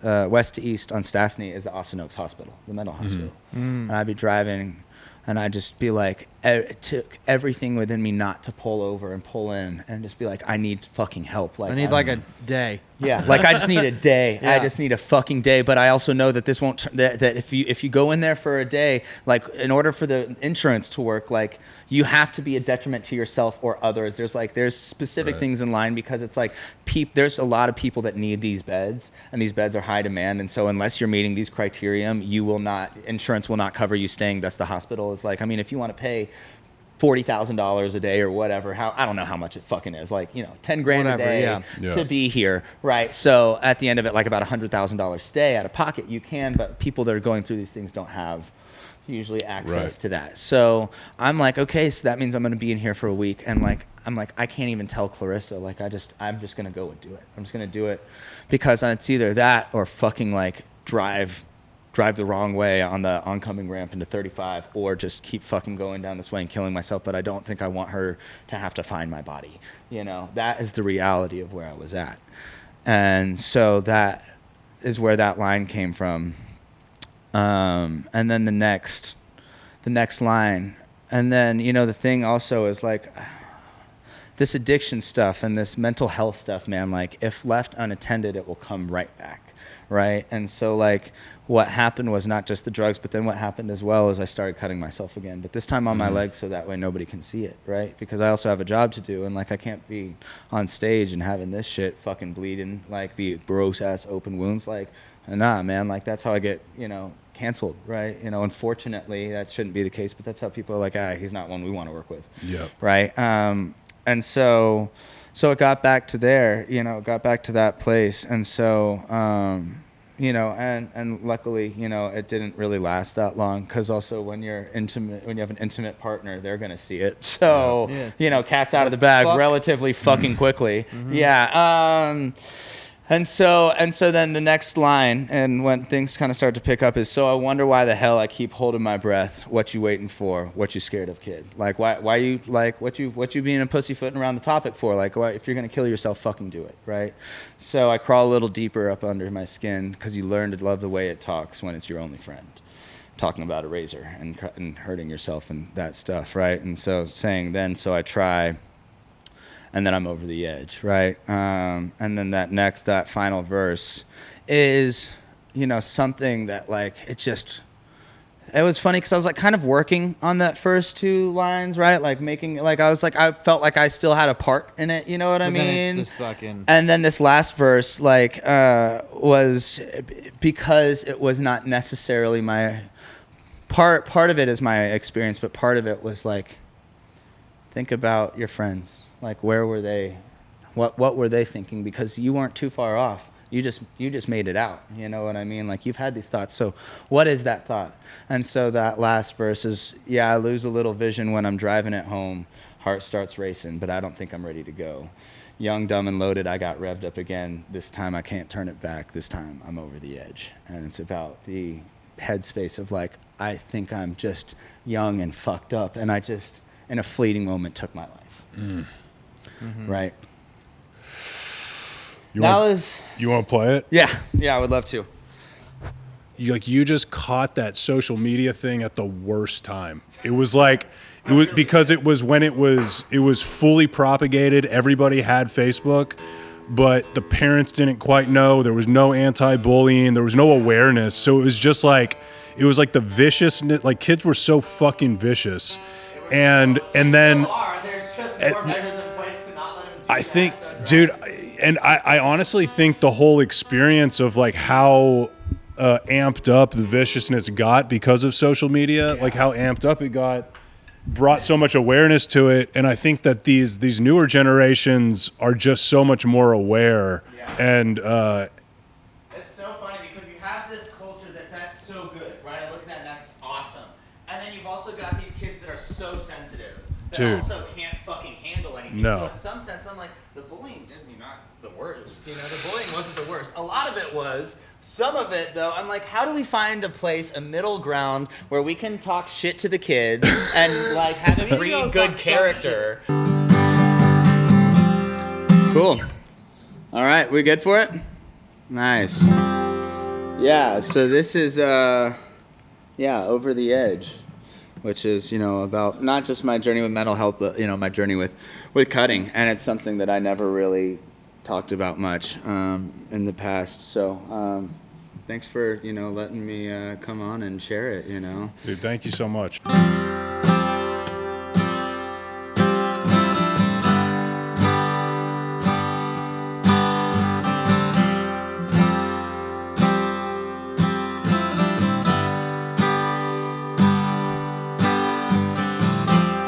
to east on Stastny is the Austin Oaks Hospital, the mental hospital. And I'd be driving, and I'd just be like, it took everything within me not to pull over and pull in and just be like, I need fucking help. Like, I need like a day. Yeah, like I just need a day. Yeah. I just need a fucking day. But I also know that this won't. That if you go in there for a day, like, in order for the insurance to work, like, you have to be a detriment to yourself or others. There's specific things in line, because it's like there's a lot of people that need these beds, and these beds are high demand. And so unless you're meeting these criteria, insurance will not cover you staying. Thus the hospital is like, I mean, if you want to pay $40,000 a day or whatever, I don't know how much it fucking is, like, you know, 10 grand a day to be here, right? So at the end of it, like about $100,000 stay out of pocket, you can, but people that are going through these things don't have usually access to that. So I'm like, okay, so that means I'm going to be in here for a week, and like, I'm like, I can't even tell Clarissa, like, I'm just going to go and do it. I'm just going to do it, because it's either that or fucking like drive the wrong way on the oncoming ramp into 35, or just keep fucking going down this way and killing myself. But I don't think I want her to have to find my body. You know, that is the reality of where I was at. And so that is where that line came from. And then the next line. And then, you know, the thing also is like, this addiction stuff and this mental health stuff, man, like, if left unattended, it will come right back. Right. And so, like, what happened was not just the drugs, but then what happened as well is I started cutting myself again, but this time on my legs, so that way nobody can see it. Right. Because I also have a job to do, and like, I can't be on stage and having this shit fucking bleeding, like, be gross ass open wounds. Like, nah, man, like, that's how I get, you know, canceled. Right. You know, unfortunately that shouldn't be the case, but that's how people are like, he's not one we want to work with. Yeah. Right. And so it got back to there, you know, got back to that place. And so, you know, and luckily, you know, it didn't really last that long, because also when you're intimate, when you have an intimate partner, they're gonna see it. So, Yeah. you know, cat's out of the bag fuck? relatively fucking quickly. Yeah. And so then the next line, and when things kind of start to pick up, is, so I wonder why the hell I keep holding my breath. What you waiting for? What you scared of, kid? Like, why you, like, what you being a pussyfooting around the topic for? Like, why, if you're gonna kill yourself, fucking do it, right? So I crawl a little deeper up under my skin, because you learn to love the way it talks when it's your only friend, talking about a razor and hurting yourself and that stuff, right? And so saying then, so I try. And then I'm over the edge, right? And then that final verse is, you know, something that, like, it was funny, because I was like kind of working on that first two lines, right? Like making, like, I felt like I still had a part in it, you know what I mean? Then it's just fucking... And then this last verse, like, was, because it was not necessarily my part of it is my experience, but part of it was like, think about your friends. Like, where were they? What were they thinking? Because you weren't too far off. You just made it out. You know what I mean? Like, you've had these thoughts. So what is that thought? And so that last verse is, yeah, I lose a little vision when I'm driving it home. Heart starts racing, but I don't think I'm ready to go. Young, dumb, and loaded, I got revved up again. This time I can't turn it back. This time I'm over the edge. And it's about the headspace of, like, I think I'm just young and fucked up. And I just, in a fleeting moment, took my life. Right. You want to play it? Yeah, I would love to. You just caught that social media thing at the worst time. It was like, it was because it was when it was fully propagated. Everybody had Facebook, but the parents didn't quite know. There was no anti-bullying. There was no awareness. So it was just like, it was like the viciousness. Like, kids were so fucking vicious, and then. I think, dude, and I honestly think the whole experience of, like, how amped up the viciousness got because of social media, like how amped up it got, brought so much awareness to it. And I think that these newer generations are just so much more aware. And it's so funny, because you have this culture that's so good, right? I look at that and that's awesome. And then you've also got these kids that are so sensitive that Dude. also can't fucking handle anything. No. So in some sense, I'm like, the bullying did me not the worst. You know, the bullying wasn't the worst. A lot of it was. Some of it, though, I'm like, how do we find a place, a middle ground, where we can talk shit to the kids and, like, have it breed good character? Cool. All right, we good for it? Nice. Yeah, so this is, Over the Edge, which is, you know, about not just my journey with mental health, but, you know, my journey with cutting. And it's something that I never really talked about much in the past. So thanks for, you know, letting me come on and share it, you know. dude, thank you so much.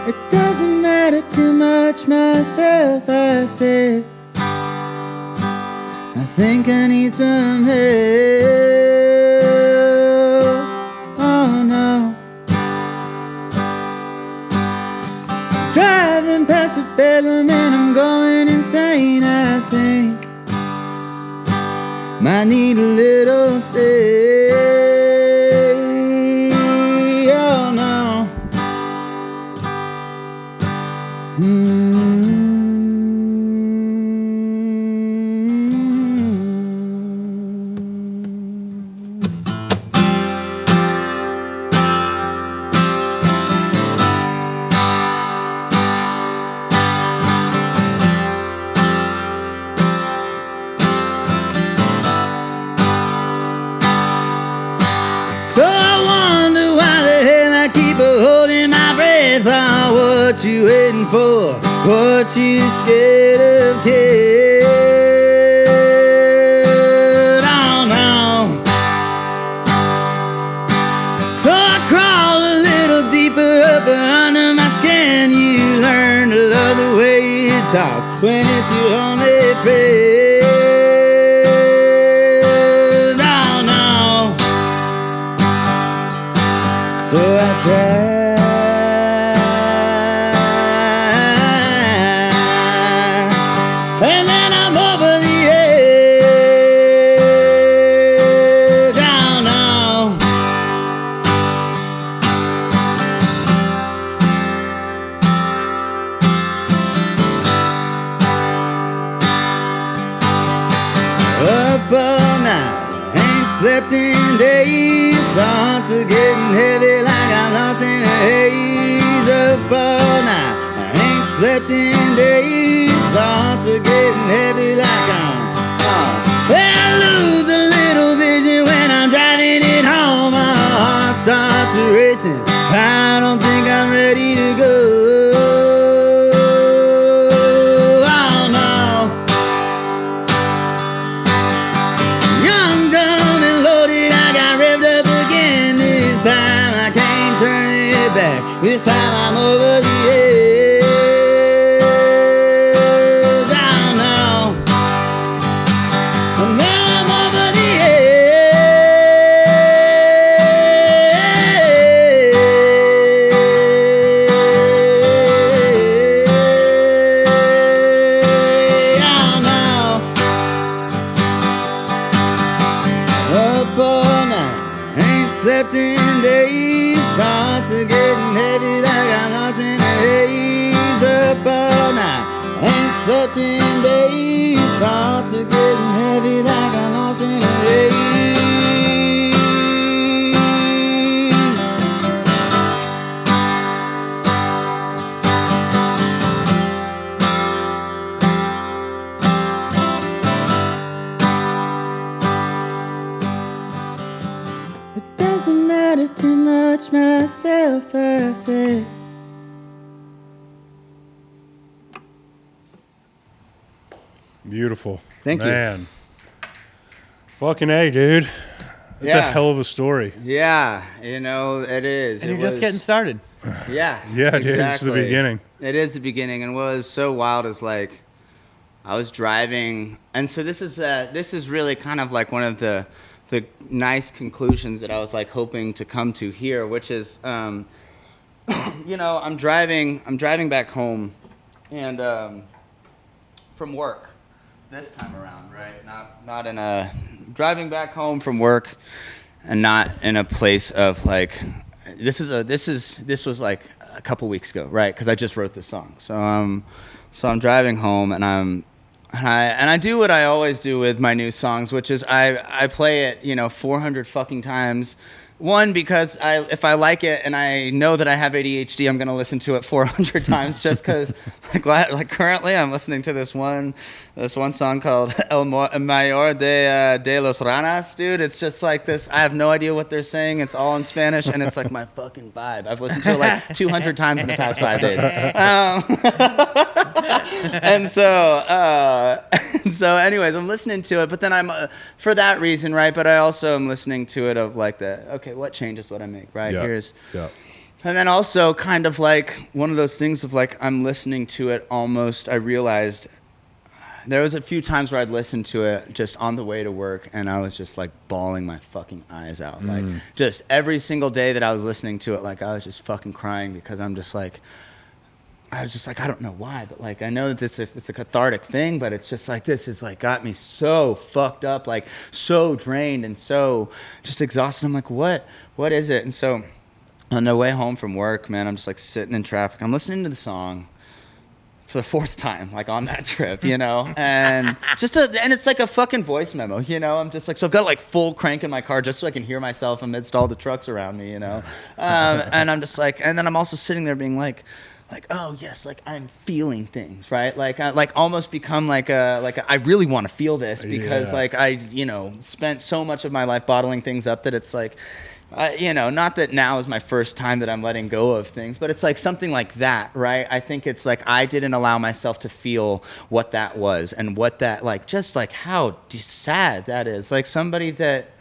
It doesn't matter too much myself, I said. I think I need some help. Oh no. Driving past a bedroom and I'm going insane, I think. Might need a little stay. Oh no. So I wonder why the hell I keep holding my breath. Oh, what you waiting for? What you scared of, kid? Oh no. So I crawl a little deeper up under my skin. You learn to love the way it talks when it's your only friend. Oh Up all night, ain't slept in days. Thoughts are getting heavy like I'm lost in a haze. Up all night, I ain't slept in days. Thoughts are getting heavy like I lose a little vision when I'm driving it home. My heart starts racing. I don't think I'm ready to go. Oh no. Young, dumb, and loaded, I got revved up again. This time I can't turn it back. This time I'm over the edge. Oh no. And now I'm over the edge. Oh no. Up all night, ain't slept in days. Thoughts are getting heavy like I'm lost in a haze. Up all night, ain't slept in days. Thoughts are getting heavy like I'm lost in a haze. It doesn't matter too much myself, I say. Beautiful. Thank you. Man. Fucking A, dude. It's a Yeah. hell of a story. Yeah, you know, it is. And It you're just was- getting started. Yeah. Yeah, dude, it's the exactly. beginning. It is the beginning, and what was so wild is like, I was driving, and so this is really kind of like one of the nice conclusions that I was like hoping to come to here, which is, you know, I'm driving back home, and from work this time around, right? Not in a driving back home from work, and not in a place of like, this was like a couple weeks ago, right? Because I just wrote this song, so I'm driving home, and I do what I always do with my new songs, which is I play it, you know, 400 fucking times. One, because if I like it and I know that I have ADHD, I'm gonna listen to it 400 times just because. Like currently, I'm listening to this one song called El Mayor de los Ranas, dude. It's just like this. I have no idea what they're saying. It's all in Spanish, and it's like my fucking vibe. I've listened to it like 200 times in the past 5 days. And so, anyways, I'm listening to it, but then I'm for that reason, right? But I also am listening to it of like okay, what changes what I make, right? Yeah. Yeah. And then also kind of like one of those things of like I'm listening to it almost, I realized there was a few times where I'd listen to it just on the way to work, and I was just like bawling my fucking eyes out. Like just every single day that I was listening to it, like I was just fucking crying because I was just like, I don't know why, but like I know that it's a cathartic thing, but it's just like this is like got me so fucked up, like so drained and so just exhausted. I'm like, what is it? And so on the way home from work, man, I'm just like sitting in traffic. I'm listening to the song for the fourth time, like on that trip, you know, and and it's like a fucking voice memo, you know. I'm just like, so I've got like full crank in my car just so I can hear myself amidst all the trucks around me, you know. And I'm just like, and then I'm also sitting there being like, oh yes, like I'm feeling things, right? Like I like almost become like I really want to feel this because like I, you know, spent so much of my life bottling things up that it's like. You know, not that now is my first time that I'm letting go of things, but it's like something like that, right? I think it's like I didn't allow myself to feel what that was and what that, like, just like how sad that is. Like somebody that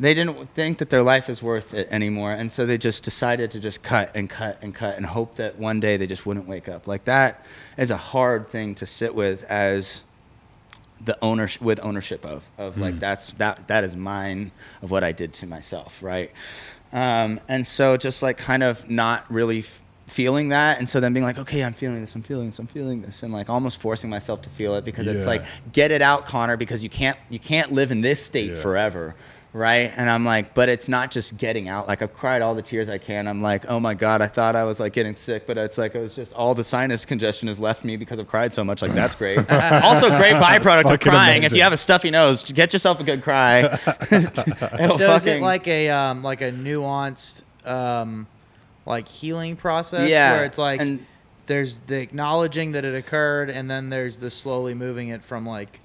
they didn't think that their life is worth it anymore, and so they just decided to just cut and cut and cut and hope that one day they just wouldn't wake up. Like that is a hard thing to sit with as ownership of like that is mine of what I did to myself, right? And so just like kind of not really feeling that, and so then being like, okay, I'm feeling this, and like almost forcing myself to feel it because it's like, get it out, Connor, because you can't live in this state forever, right? And I'm like, but it's not just getting out. Like I've cried all the tears I can. I'm like, oh my God, I thought I was like getting sick, but it's like it was just all the sinus congestion has left me because I've cried so much. Like that's great. Also, great byproduct of Fucking crying. If amazing. you have a stuffy nose, get yourself a good cry. It'll So is it fucking like a nuanced like healing process? Yeah, Where it's like and- there's the acknowledging that it occurred, and then there's the slowly moving it from like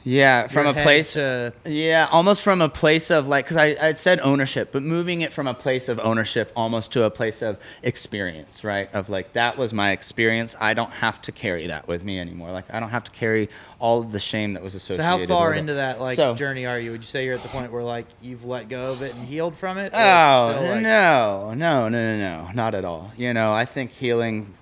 yeah, from your a head place to Yeah, almost from a place of like, because I'd said ownership, but moving it from a place of ownership almost to a place of experience, right? Of like, that was my experience. I don't have to carry that with me anymore. Like, I don't have to carry all of the shame that was So associated how far with it. into that like So- journey are you? Would you say you're at the point where like you've let go of it and healed from it? Or it's Oh, still, like- no, not at all. You know, I think healing,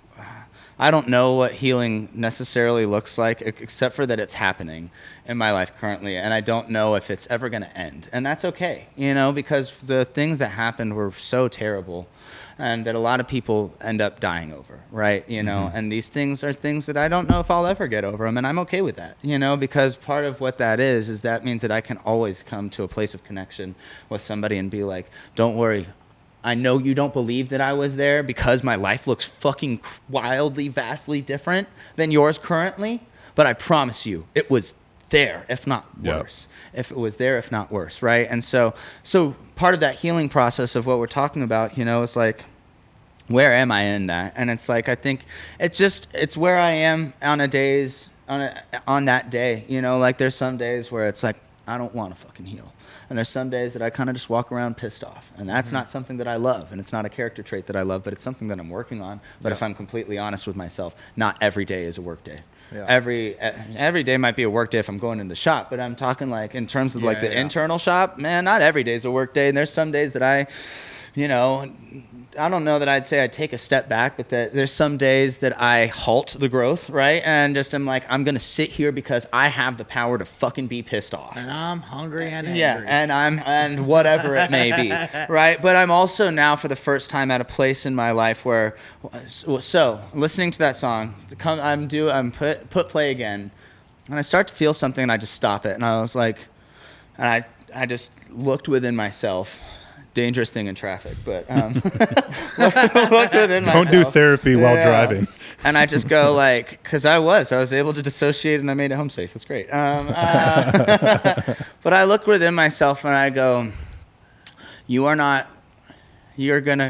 I don't know what healing necessarily looks like, except for that it's happening in my life currently, and I don't know if it's ever going to end. And that's okay, you know, because the things that happened were so terrible and that a lot of people end up dying over, right? You know, and these things are things that I don't know if I'll ever get over them, and I'm okay with that, you know, because part of what that is that means that I can always come to a place of connection with somebody and be like, don't worry, I know you don't believe that I was there because my life looks fucking wildly, vastly different than yours currently, but I promise you, it was there, if not Yep. worse. If it was there, if not worse, right? And so part of that healing process of what we're talking about, you know, is like, where am I in that? And it's like, I think it's where I am on that day, you know, like there's some days where it's like, I don't want to fucking heal. And there's some days that I kind of just walk around pissed off. And that's not something that I love. And it's not a character trait that I love, but it's something that I'm working on. But if I'm completely honest with myself, not every day is a work day. Yeah. Every day might be a work day if I'm going in the shop, but I'm talking like in terms of like the Yeah. internal shop, man, not every day is a work day. And there's some days that I don't know that I'd say I take a step back, but that there's some days that I halt the growth, right? And just I'm like, I'm going to sit here because I have the power to fucking be pissed off. And I'm hungry and angry. Yeah, and whatever it may be, right? But I'm also now for the first time at a place in my life where, so listening to that song, I'm put play again, and I start to feel something, and I just stop it, and I was like, and I just looked within myself. Dangerous thing in traffic, but looked within myself. Don't do therapy while Yeah. driving. And I just go like, because I was able to dissociate and I made it home safe. That's great. But I look within myself and I go,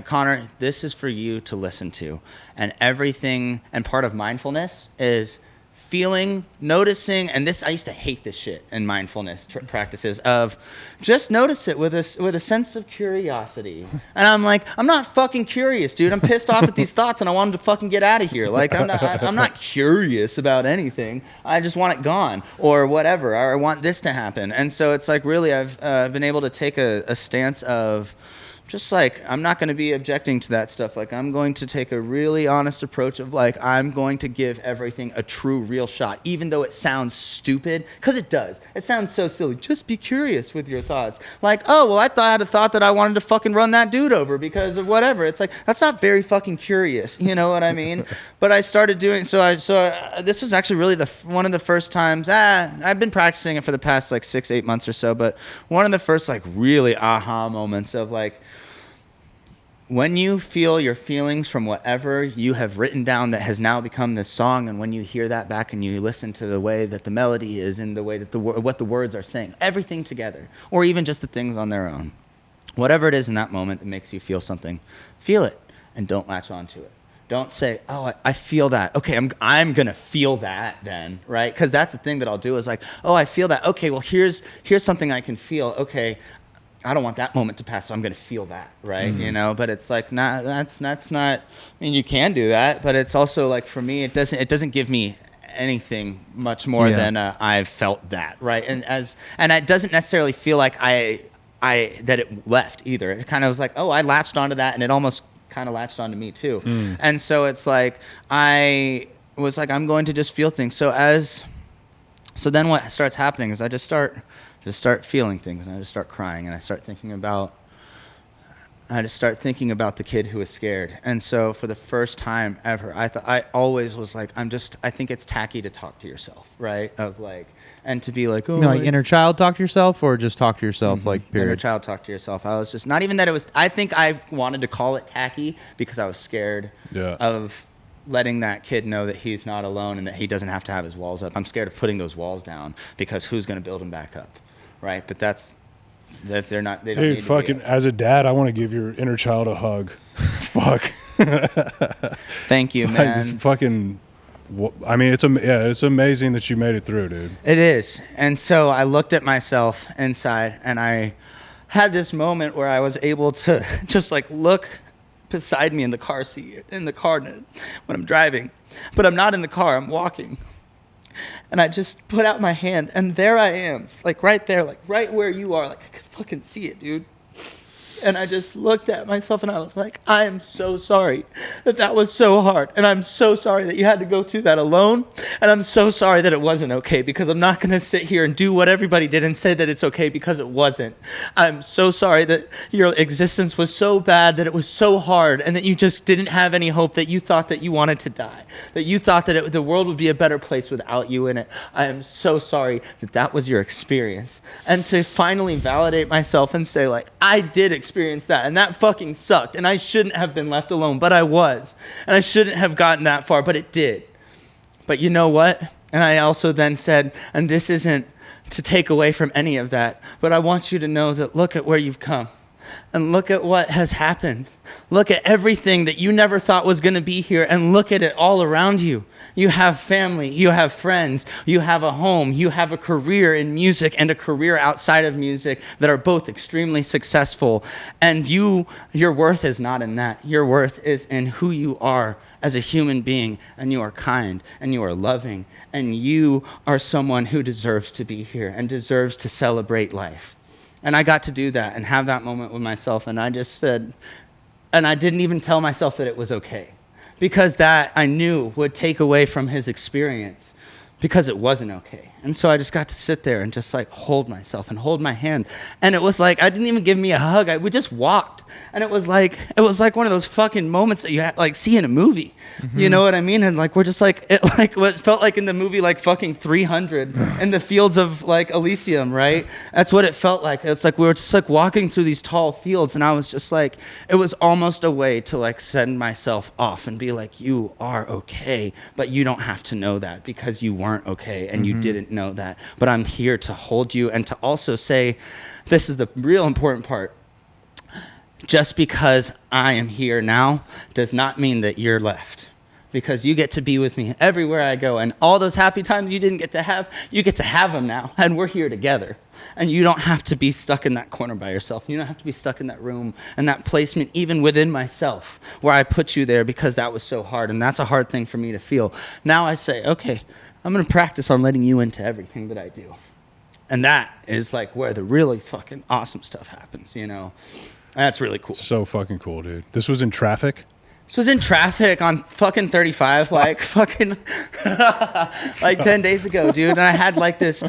Connor, this is for you to listen to. And everything, and part of mindfulness is feeling, noticing, and this, I used to hate this shit in mindfulness practices of just notice it with a sense of curiosity. And I'm like, I'm not fucking curious, dude. I'm pissed off at these thoughts and I want them to fucking get out of here. Like, I'm not curious about anything. I just want it gone or whatever, or I want this to happen. And so it's like, really, I've been able to take a stance of just like, I'm not going to be objecting to that stuff. Like, I'm going to take a really honest approach of like, I'm going to give everything a true, real shot, even though it sounds stupid, because it does. It sounds so silly. Just be curious with your thoughts. Like, oh, well, I had a thought that I wanted to fucking run that dude over because of whatever. It's like, that's not very fucking curious. You know what I mean? But I started doing, this was actually really one of the first times, I've been practicing it for the past like 6-8 months or so, but one of the first like really aha moments of like, when you feel your feelings from whatever you have written down that has now become this song, and when you hear that back and you listen to the way that the melody is and the way that what the words are saying, everything together, or even just the things on their own, whatever it is in that moment that makes you feel something, feel it and don't latch onto it. Don't say, oh, I feel that. Okay, I'm going to feel that then, right? Because that's the thing that I'll do is like, oh, I feel that. Okay, well, here's something I can feel. Okay, I don't want that moment to pass, so I'm going to feel that, right? You know, but it's like, nah, that's not, I mean, you can do that, but it's also like, for me, it doesn't give me anything much more than I've felt that, right? And it doesn't necessarily feel like that it left either. It kind of was like, oh, I latched onto that, and it almost kind of latched onto me too. And so it's like, I was like, I'm going to just feel things. So then what starts happening is I just start feeling things, and I just start crying, and I start thinking about I just start thinking about the kid who was scared. And so for the first time ever, I always was like, I think it's tacky to talk to yourself, right? Of like, and to be like, oh, You mean like inner child talk to yourself, or just talk to yourself, like period? inner child talk to yourself. I was just, not even that it was, I think I wanted to call it tacky because I was scared of letting that kid know that he's not alone and that he doesn't have to have his walls up. I'm scared of putting those walls down because who's going to build them back up, right? But they're not. They don't Dude, need to fucking, be. as a dad, I want to give your inner child a hug. Fuck. Thank you, It's man. just fucking. I mean, it's amazing that you made it through, dude. It is. And so I looked at myself inside and I had this moment where I was able to just like look beside me in the car seat, in the car when I'm driving. But I'm not in the car, I'm walking. And I just put out my hand and there I am, like right there, like right where you are. Like I could fucking see it, dude. And I just looked at myself and I was like, I am so sorry that was so hard. And I'm so sorry that you had to go through that alone. And I'm so sorry that it wasn't okay, because I'm not going to sit here and do what everybody did and say that it's okay because it wasn't. I'm so sorry that your existence was so bad, that it was so hard, and that you just didn't have any hope, that you thought that you wanted to die, that you thought that the world would be a better place without you in it. I am so sorry that was your experience. And to finally validate myself and say, like, I did experience that, and that fucking sucked, and I shouldn't have been left alone, but I was, and I shouldn't have gotten that far, but it did. But you know what? And I also then said, and this isn't to take away from any of that, but I want you to know that look at where you've come, and look at what has happened. Look at everything that you never thought was going to be here, and look at it all around you. You have family, you have friends, you have a home, you have a career in music and a career outside of music that are both extremely successful. And your worth is not in that. Your worth is in who you are as a human being, and you are kind, and you are loving, and you are someone who deserves to be here and deserves to celebrate life. And I got to do that and have that moment with myself, and I just said, and I didn't even tell myself that it was okay, because that I knew would take away from his experience, because it wasn't okay. And so I just got to sit there and just like hold myself and hold my hand. And it was like, I didn't even give me a hug. We just walked. And it was like one of those fucking moments that you like see in a movie. Mm-hmm. You know what I mean? And like, we're just like, it felt like in the movie, like fucking 300 in the fields of like Elysium, right? That's what it felt like. It's like, we were just like walking through these tall fields. And I was just like, it was almost a way to like send myself off and be like, you are okay, but you don't have to know that, because you weren't okay and you didn't know that. But I'm here to hold you and to also say, this is the real important part. Just because I am here now does not mean that you're left, because you get to be with me everywhere I go, and all those happy times you didn't get to have, you get to have them now, and we're here together. And you don't have to be stuck in that corner by yourself. You don't have to be stuck in that room and that placement, even within myself, where I put you there because that was so hard, and that's a hard thing for me to feel. Now I say, okay, I'm going to practice on letting you into everything that I do. And that is like where the really fucking awesome stuff happens, you know? And that's really cool. So fucking cool, dude. This was in traffic? This was in traffic on fucking 35, like fucking like 10 days ago, dude. And I had like this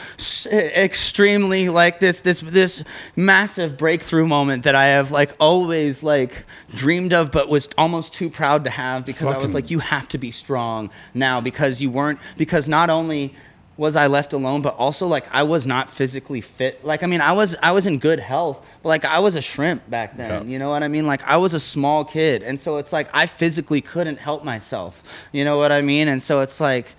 extremely like this massive breakthrough moment that I have like always like dreamed of, but was almost too proud to have, because I was like, you have to be strong now, because because not only was I left alone, but also like I was not physically fit. Like, I mean, I was in good health, but like I was a shrimp back then. Yeah. You know what I mean? Like I was a small kid. And so it's like I physically couldn't help myself. You know what I mean? And so it's like,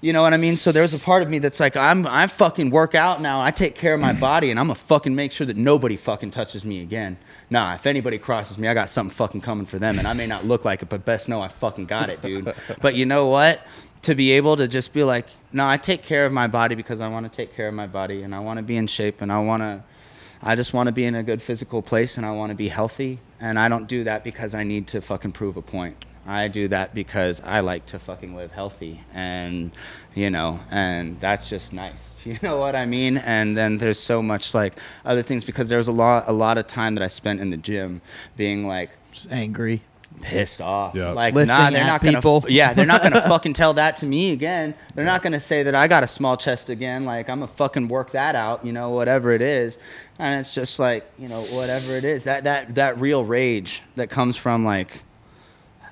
you know what I mean? So there's a part of me that's like, I fucking work out now. I take care of my body, and I'm gonna fucking make sure that nobody fucking touches me again. Nah, if anybody crosses me, I got something fucking coming for them, and I may not look like it, but best know I fucking got it, dude. But you know what? To be able to just be like, no, I take care of my body because I want to take care of my body, and I want to be in shape, and I just want to be in a good physical place, and I want to be healthy. And I don't do that because I need to fucking prove a point. I do that because I like to fucking live healthy, and you know, and that's just nice. You know what I mean? And then there's so much like other things, because there was a lot of time that I spent in the gym being like just angry. pissed off. Yeah. Like, Lifting nah, they're at not people. gonna. Yeah, they're not gonna fucking tell that to me again. They're not gonna say that I got a small chest again. Like, I'm gonna fucking work that out. You know, whatever it is. And it's just like, you know, whatever it is. That real rage that comes from like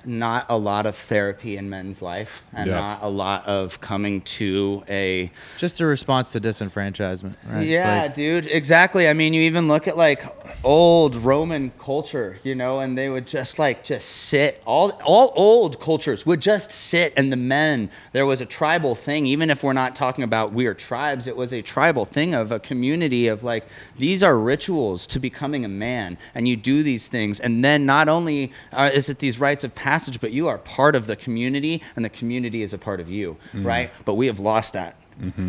not a lot of therapy in men's life and Yeah. not a lot of coming to a Just a response to disenfranchisement, right? It's yeah, like, dude, exactly. I mean, you even look at like old Roman culture, you know, and they would just sit. All old cultures would just sit, and the men. There was a tribal thing, even if we're not talking about weird tribes. It was a tribal thing of a community of like these are rituals to becoming a man, and you do these things, and then not only is it these rites of passage, but you are part of the community, and the community is a part of you, right? But we have lost that.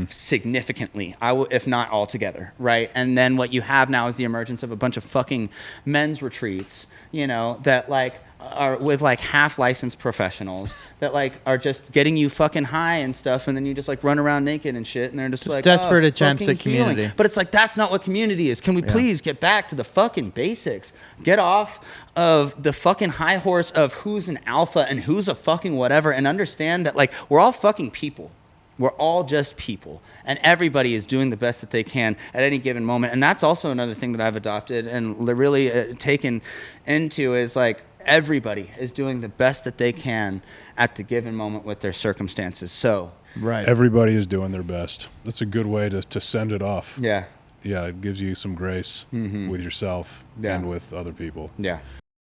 Significantly, if not altogether, right? And then what you have now is the emergence of a bunch of fucking men's retreats, you know, that like are with like half licensed professionals that like are just getting you fucking high and stuff, and then you just like run around naked and shit, and they're just like desperate oh, attempts fucking at community. healing. But it's like that's not what community is. Can we please get back to the fucking basics? Get off of the fucking high horse of who's an alpha and who's a fucking whatever, and understand that like we're all fucking people. We're all just people, and everybody is doing the best that they can at any given moment. And that's also another thing that I've adopted and really taken into is like everybody is doing the best that they can at the given moment with their circumstances. So, right. Everybody is doing their best. That's a good way to send it off. yeah. Yeah, it gives you some grace with yourself Yeah. and with other people. Yeah.